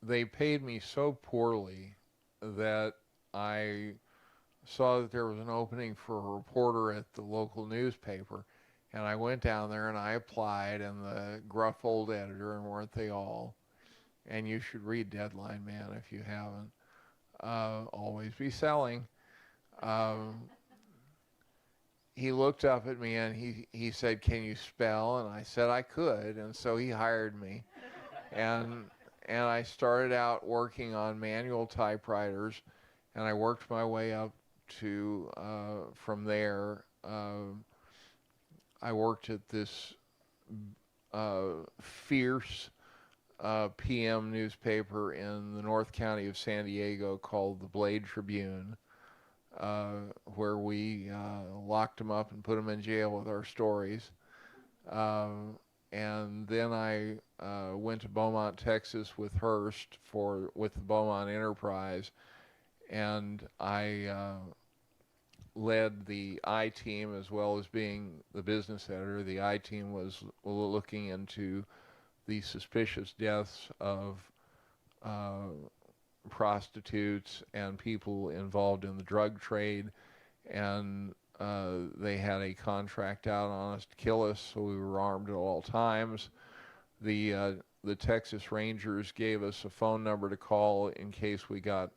they paid me so poorly that I saw that there was an opening for a reporter at the local newspaper, and I went down there and I applied, and the gruff old editor, and weren't they all? And you should read Deadline Man if you haven't. Always be selling. He looked up at me and he said, "Can you spell?" And I said I could, and so he hired me. And I started out working on manual typewriters, and I worked my way up to from there. I worked at this fierce PM newspaper in the North County of San Diego called the Blade Tribune, where we locked them up and put them in jail with our stories. And then I went to Beaumont, Texas with Hearst with the Beaumont Enterprise, and I led the I team as well as being the business editor. The I team was looking into the suspicious deaths of prostitutes and people involved in the drug trade, and they had a contract out on us to kill us, so we were armed at all times. The Texas Rangers gave us a phone number to call in case we got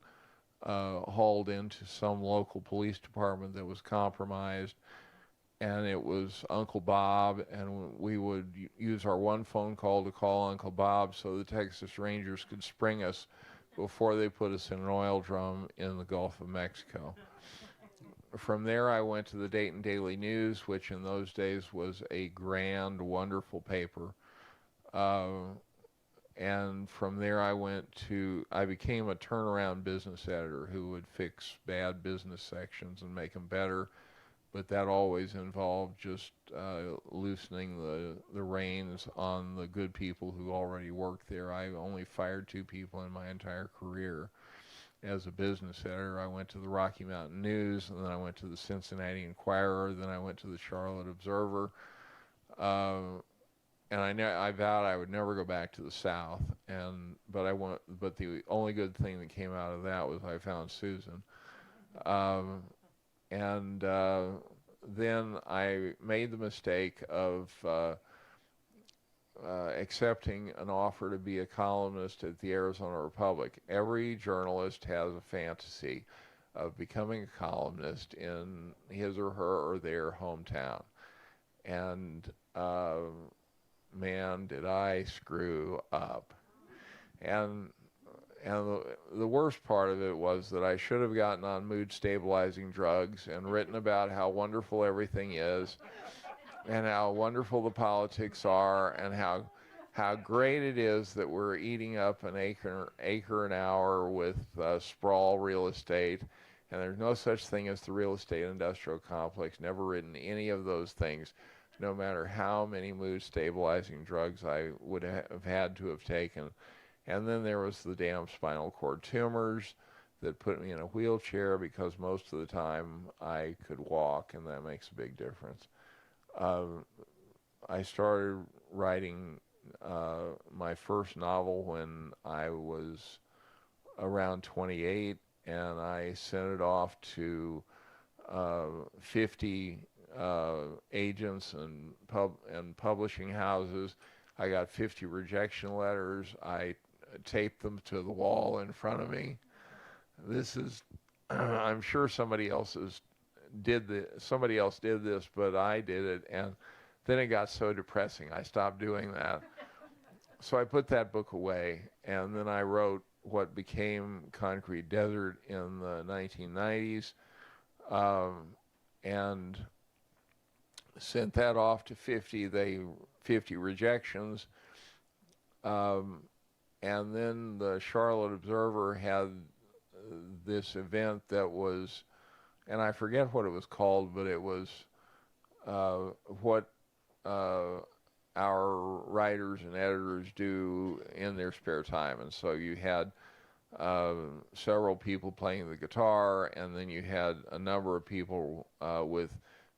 hauled into some local police department that was compromised, and it was Uncle Bob, and we would use our one phone call to call Uncle Bob so the Texas Rangers could spring us before they put us in an oil drum in the Gulf of Mexico. From there, I went to the Dayton Daily News, which in those days was a grand, wonderful paper. And from there, I became a turnaround business editor who would fix bad business sections and make them better. but that always involved just loosening the reins on the good people who already worked there. I only fired 2 people in my entire career as a business editor. I went to the Rocky Mountain News, and then I went to the Cincinnati Enquirer, then I went to the Charlotte Observer. And I vowed I would never go back to the South. But the only good thing that came out of that was I found Susan. And then I made the mistake of accepting an offer to be a columnist at the Arizona Republic. Every journalist has a fantasy of becoming a columnist in his or her or their hometown. And man, did I screw up. And the worst part of it was that I should have gotten on mood stabilizing drugs and written about how wonderful everything is and how wonderful the politics are and how great it is that we're eating up an acre an hour with sprawl real estate, and there's no such thing as the real estate industrial complex. Never written any of those things, no matter how many mood stabilizing drugs I would have had to have taken. And then there was the damn spinal cord tumors that put me in a wheelchair because most of the time I could walk, and that makes a big difference. I started writing my first novel when I was around 28, and I sent it off to 50 agents and publishing houses. I got 50 rejection letters. I taped them to the wall in front of me. This is, I'm sure somebody else did this, but I did it, and then it got so depressing I stopped doing that. So I put that book away, and then I wrote what became Concrete Desert in the 1990s, and sent that off to 50 rejections. And then the Charlotte Observer had this event that was, and I forget what it was called, but it was what our writers and editors do in their spare time. And so you had several people playing the guitar, and then you had a number of people with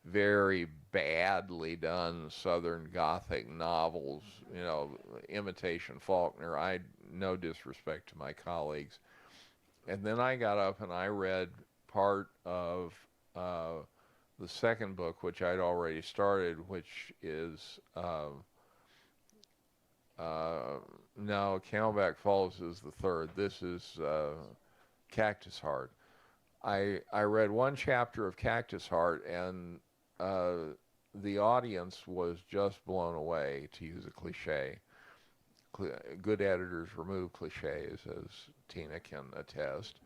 very badly done Southern Gothic novels, you know, imitation Faulkner. No disrespect to my colleagues. And then I got up and I read part of the second book, which I'd already started, which is, no, Camelback Falls is the third. This is Cactus Heart. I read one chapter of Cactus Heart, and the audience was just blown away, to use a cliche. Good editors remove cliches, as Tina can attest.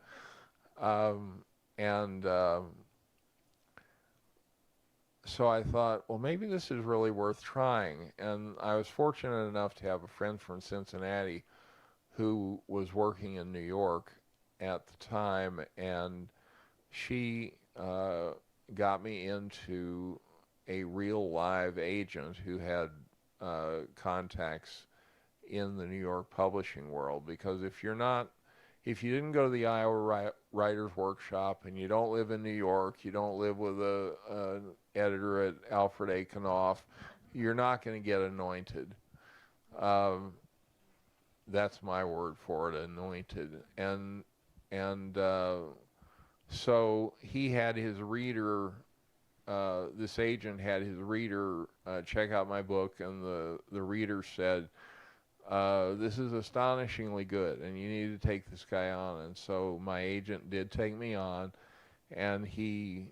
So I thought, well, maybe this is really worth trying. And I was fortunate enough to have a friend from Cincinnati who was working in New York at the time, and she got me into a real live agent who had contacts in the New York publishing world. Because if you didn't go to the Iowa Writers Workshop, and you don't live in New York, you don't live with an editor at Alfred A. Knopf, you're not going to get anointed. That's my word for it, anointed. And so he had his reader, this agent had his reader check out my book, and the reader said, this is astonishingly good, and you need to take this guy on. And so my agent did take me on, and he,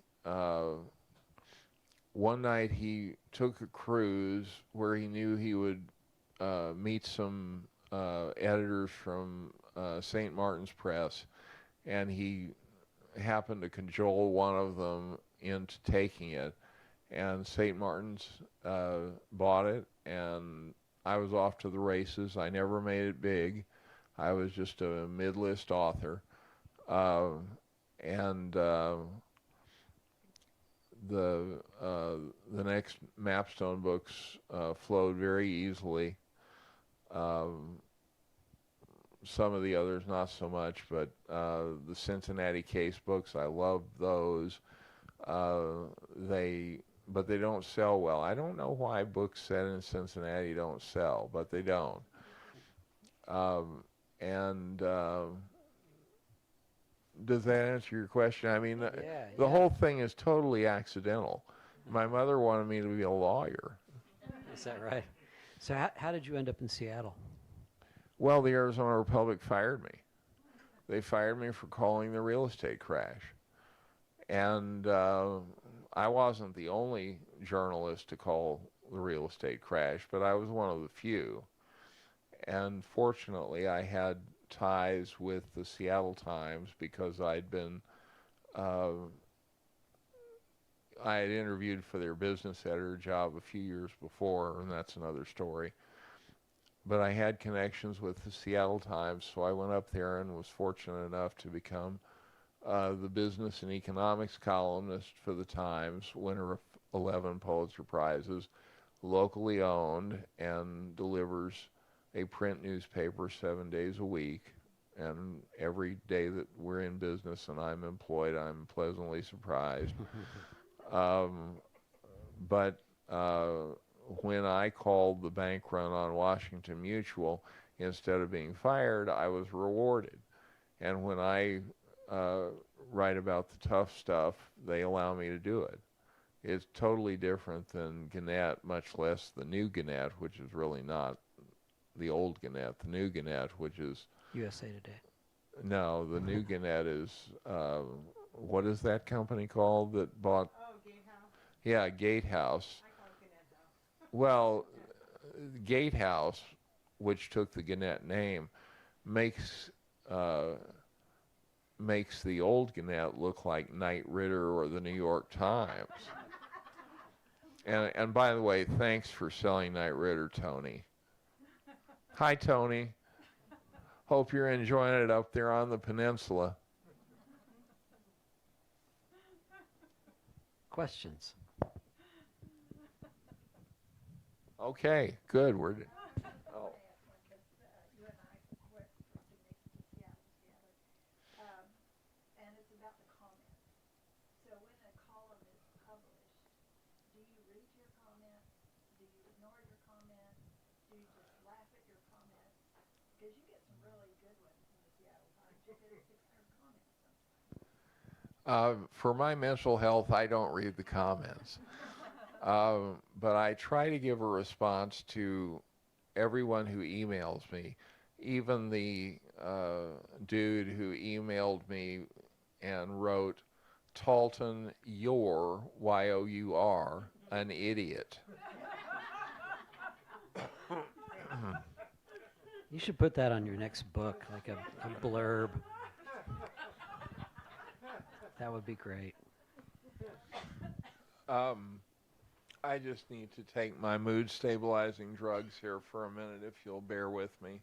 one night he took a cruise where he knew he would meet some editors from St. Martin's Press, and he happened to cajole one of them into taking it, and St. Martin's bought it, and I was off to the races. I never made it big. I was just a mid-list author. the next Mapstone books flowed very easily. Um, some of the others not so much, but the Cincinnati case books, I love those. But they don't sell well. I don't know why books set in Cincinnati don't sell, but they don't. Um, and does that answer your question? I mean, the whole thing is totally accidental. My mother wanted me to be a lawyer. Is that right? So how did you end up in Seattle? Well, the Arizona Republic fired me. They fired me for calling the real estate crash. And I wasn't the only journalist to call the real estate crash, but I was one of the few. And fortunately, I had ties with the Seattle Times because uh, I had interviewed for their business editor job a few years before, and that's another story. But I had connections with the Seattle Times, so I went up there and was fortunate enough to become the business and economics columnist for the Times, winner of 11 Pulitzer Prizes, locally owned, and delivers a print newspaper 7 days a week. And every day that we're in business and I'm employed, I'm pleasantly surprised. But when I called the bank run on Washington Mutual, instead of being fired, I was rewarded. And when I write about the tough stuff, they allow me to do it. It's totally different than Gannett, much less the new Gannett, which is really not the old Gannett. The new Gannett, which is... USA Today. No, the new Gannett is... what is that company called that bought... Oh, Gatehouse. Yeah, Gatehouse. I call it Gannett House. Well, Gatehouse, which took the Gannett name, makes the old Gannett look like Knight Ridder or the New York Times. And by the way, thanks for selling Knight Ridder, Tony. Hi, Tony. Hope you're enjoying it up there on the peninsula. Questions? Okay, good. Oh. You and I went from Phoenix to Seattle together, and it's about the comments. So when a column is published, do you read your comments? Do you ignore your comments? Do you just laugh at your comments? Because you get some really good ones in the Seattle Times. You get 600 comments sometimes. For my mental health, I don't read the comments. But I try to give a response to everyone who emails me, even the dude who emailed me and wrote, Talton, you're, Y-O-U-R, an idiot. You should put that on your next book, like a blurb. That would be great. I just need to take my mood stabilizing drugs here for a minute if you'll bear with me.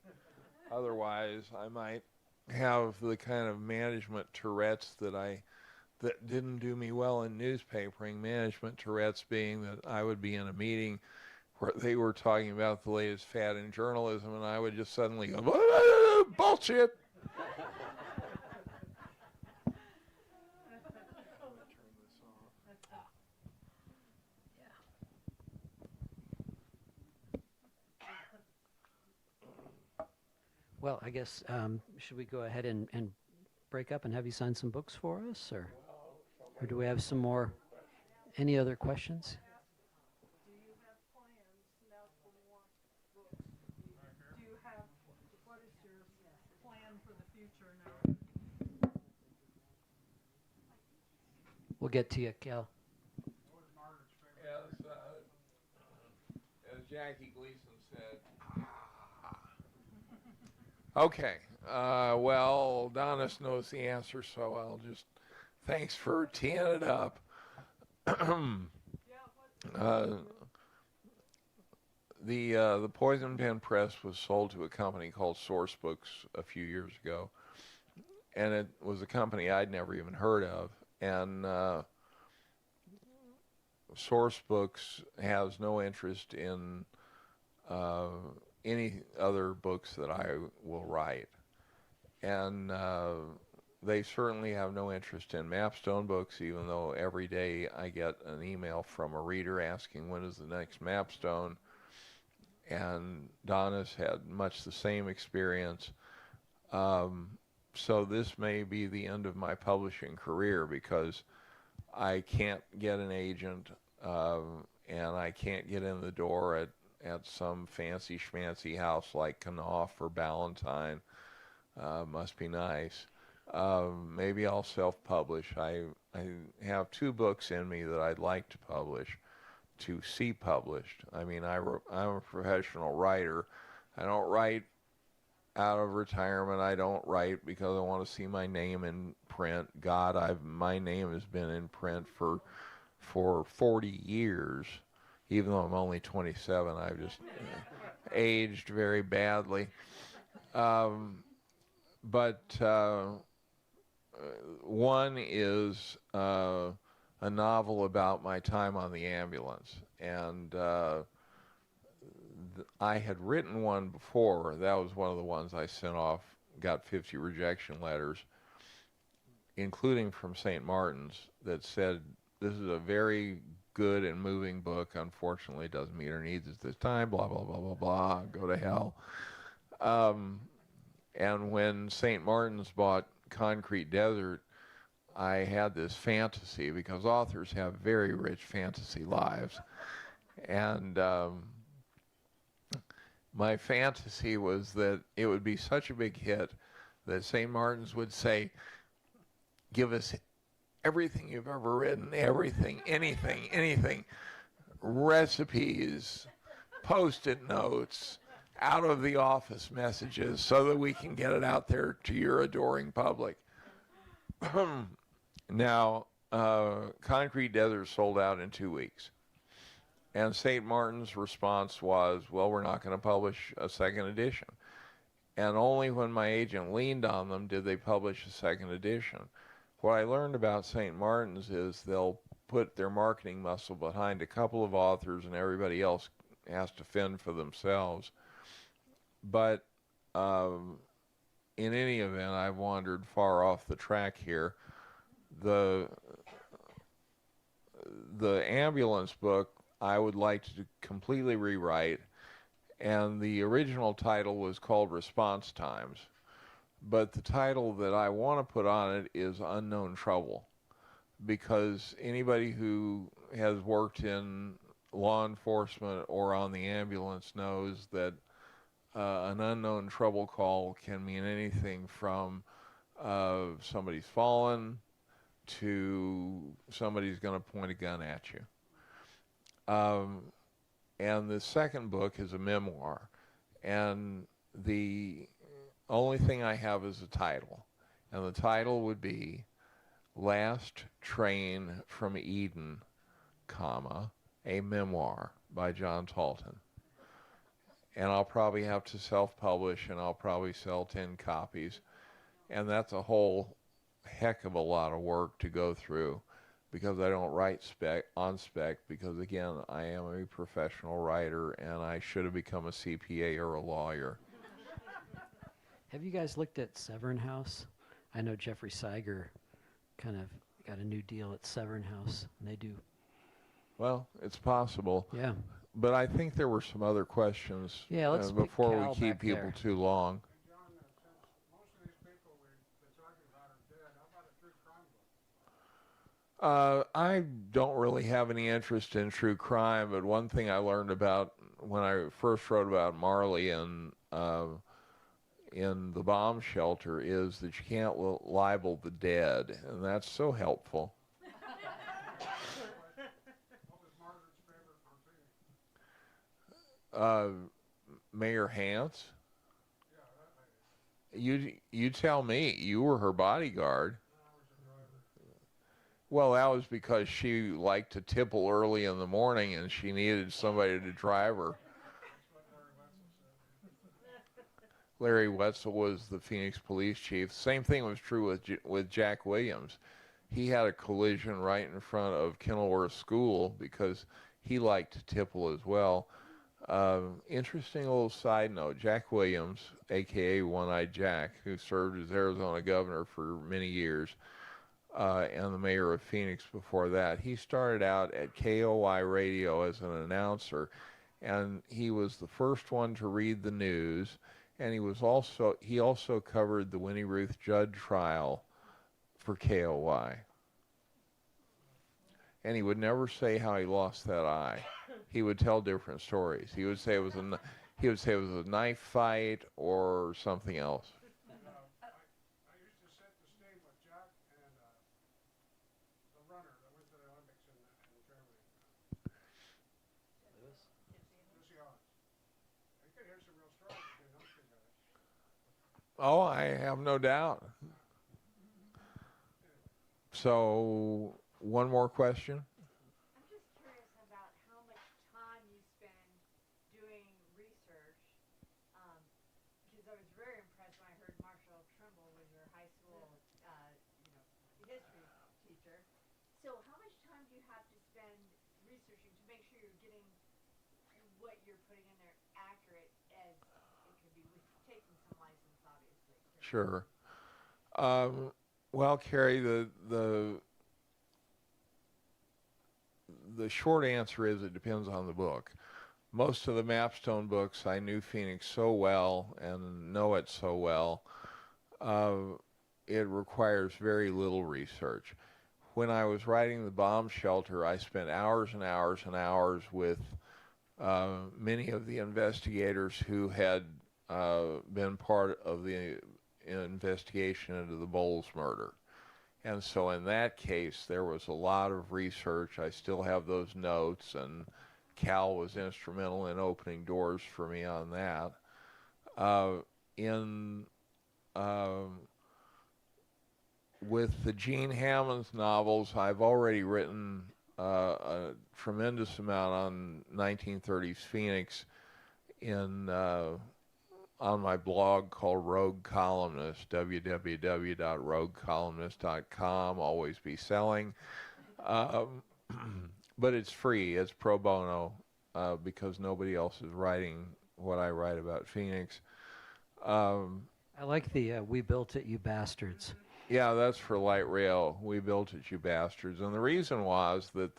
Otherwise, I might have the kind of management Tourette's that didn't do me well in newspapering. Management Tourette's being that I would be in a meeting where they were talking about the latest fad in journalism and I would just suddenly go, bullshit! Well, I guess, should we go ahead and break up and have you sign some books for us? Or do we have some more? Any other questions? Do you have plans now for more books? Do you have, what is your plan for the future now? We'll get to you, Cal. As Jackie Gleason said, okay, well, Donis knows the answer, so I'll just, thanks for teeing it up. The Poison Pen Press was sold to a company called Source Books a few years ago, and it was a company I'd never even heard of, and Source Books has no interest in any other books that I will write. And they certainly have no interest in Mapstone books, even though every day I get an email from a reader asking when is the next Mapstone. And Donna's had much the same experience. So this may be the end of my publishing career because I can't get an agent, and I can't get in the door at some fancy schmancy house like Knopf or Ballantine. Must be nice. Maybe I'll self-publish. I have 2 books in me that I'd like to publish, to see published. I mean, I'm a professional writer. I don't write out of retirement. I don't write because I want to see my name in print. God, my name has been in print for 40 years, even though I'm only 27. I've just aged very badly. But one is a novel about my time on the ambulance, and I had written one before. That was one of the ones I sent off, got 50 rejection letters, including from St. Martin's, that said, this is a very good and moving book. Unfortunately, it doesn't meet our needs at this time, blah, blah, blah, blah, blah, go to hell. And when St. Martin's bought Concrete Desert, I had this fantasy, because authors have very rich fantasy lives. And my fantasy was that it would be such a big hit that St. Martin's would say, give us everything you've ever written, everything, anything, recipes, Post-it notes, out of the office messages, so that we can get it out there to your adoring public. Now, Concrete Desert sold out in 2 weeks. And St. Martin's response was, well, we're not going to publish a second edition. And only when my agent leaned on them did they publish a second edition. What I learned about St. Martin's is they'll put their marketing muscle behind a couple of authors and everybody else has to fend for themselves. But in any event, I've wandered far off the track here. The ambulance book I would like to completely rewrite, and the original title was called Response Times, but the title that I want to put on it is Unknown Trouble, because anybody who has worked in law enforcement or on the ambulance knows that an unknown trouble call can mean anything from somebody's fallen to somebody's going to point a gun at you. And the second book is a memoir, and the only thing I have is a title, and the title would be Last Train from Eden, comma, a memoir by Jon Talton. And I'll probably have to self-publish, and I'll probably sell 10 copies, and that's a whole heck of a lot of work to go through, because I don't write on spec, because again, I am a professional writer and I should have become a CPA or a lawyer. Have you guys looked at Severn House? I know Jeffrey Siger kind of got a new deal at Severn House, and they do. Well, it's possible. Yeah. But I think there were some other questions before we keep people too long. I don't really have any interest in true crime, but one thing I learned about when I first wrote about Marley in the bomb shelter is that you can't libel the dead, and that's so helpful. Mayor Hance? You tell me. You were her bodyguard. Well, that was because she liked to tipple early in the morning and she needed somebody to drive her. Larry Wetzel was the Phoenix police chief. Same thing was true with Jack Williams. he had a collision right in front of Kenilworth School because he liked to tipple as well. Interesting little side note, Jack Williams, a.k.a. One-Eyed Jack, who served as Arizona governor for many years, and the mayor of Phoenix before that, he started out at KOI radio as an announcer, and he was the first one to read the news, and he also covered the Winnie Ruth Judd trial for KOI. And he would never say how he lost that eye. He would tell different stories. He would say it was a knife fight or something else. I used to set the stage with Jack and the runner that went to the Olympics in Germany. Lucy Owens. You could hear some real stories between those two guys. Oh, I have no doubt. So, one more question. I'm just curious about how much time you spend doing research, because I was very impressed when I heard Marshall Trimble was your high school, history teacher. So how much time do you have to spend researching to make sure you're getting what you're putting in there accurate as it could be, with taking some license, obviously? Sure. Well, Carrie, the short answer is it depends on the book. Most of the Mapstone books, I knew Phoenix so well and know it so well, it requires very little research. When I was writing The Bomb Shelter, I spent hours and hours and hours with many of the investigators who had been part of the investigation into the Bowles murder. And so in that case, there was a lot of research. I still have those notes, and Cal was instrumental in opening doors for me on that. With the Gene Hammonds novels, I've already written a tremendous amount on 1930s Phoenix on my blog called Rogue Columnist, www.roguecolumnist.com, always be selling. But it's free, it's pro bono, because nobody else is writing what I write about Phoenix. I like the We Built It, You Bastards. Yeah, that's for light rail. We built it, you bastards. And the reason was that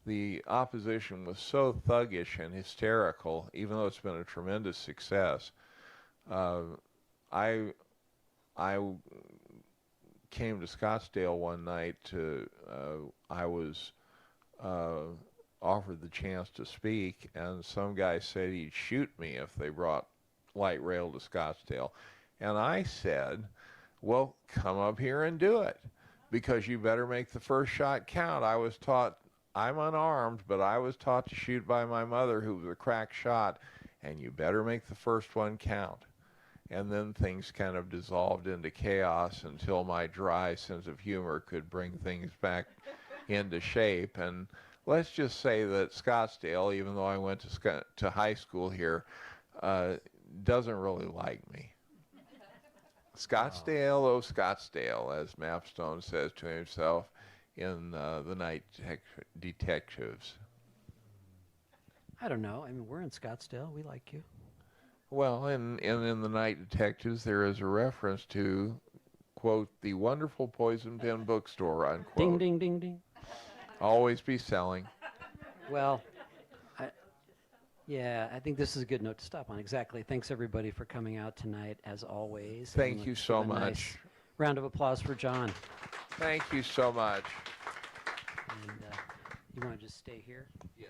the opposition was so thuggish and hysterical, even though it's been a tremendous success. I came to Scottsdale one night I was offered the chance to speak, and some guy said he'd shoot me if they brought light rail to Scottsdale. And I said, well, come up here and do it, because you better make the first shot count. I was taught, I'm unarmed, but I was taught to shoot by my mother, who was a crack shot, and you better make the first one count. And then things kind of dissolved into chaos until my dry sense of humor could bring things back into shape. And let's just say that Scottsdale, even though I went to high school here, doesn't really like me. Scottsdale, oh Scottsdale, as Mapstone says to himself in The Night Detectives. I don't know. I mean, we're in Scottsdale. We like you. Well, in The Night Detectives, there is a reference to, quote, the wonderful Poison Pen bookstore, unquote. Ding, ding, ding, ding. Always be selling. Well, I think this is a good note to stop on. Exactly. Thanks, everybody, for coming out tonight, as always. Thank you so Nice much. round of applause for Jon. Thank you so much. And you want to just stay here? Yes.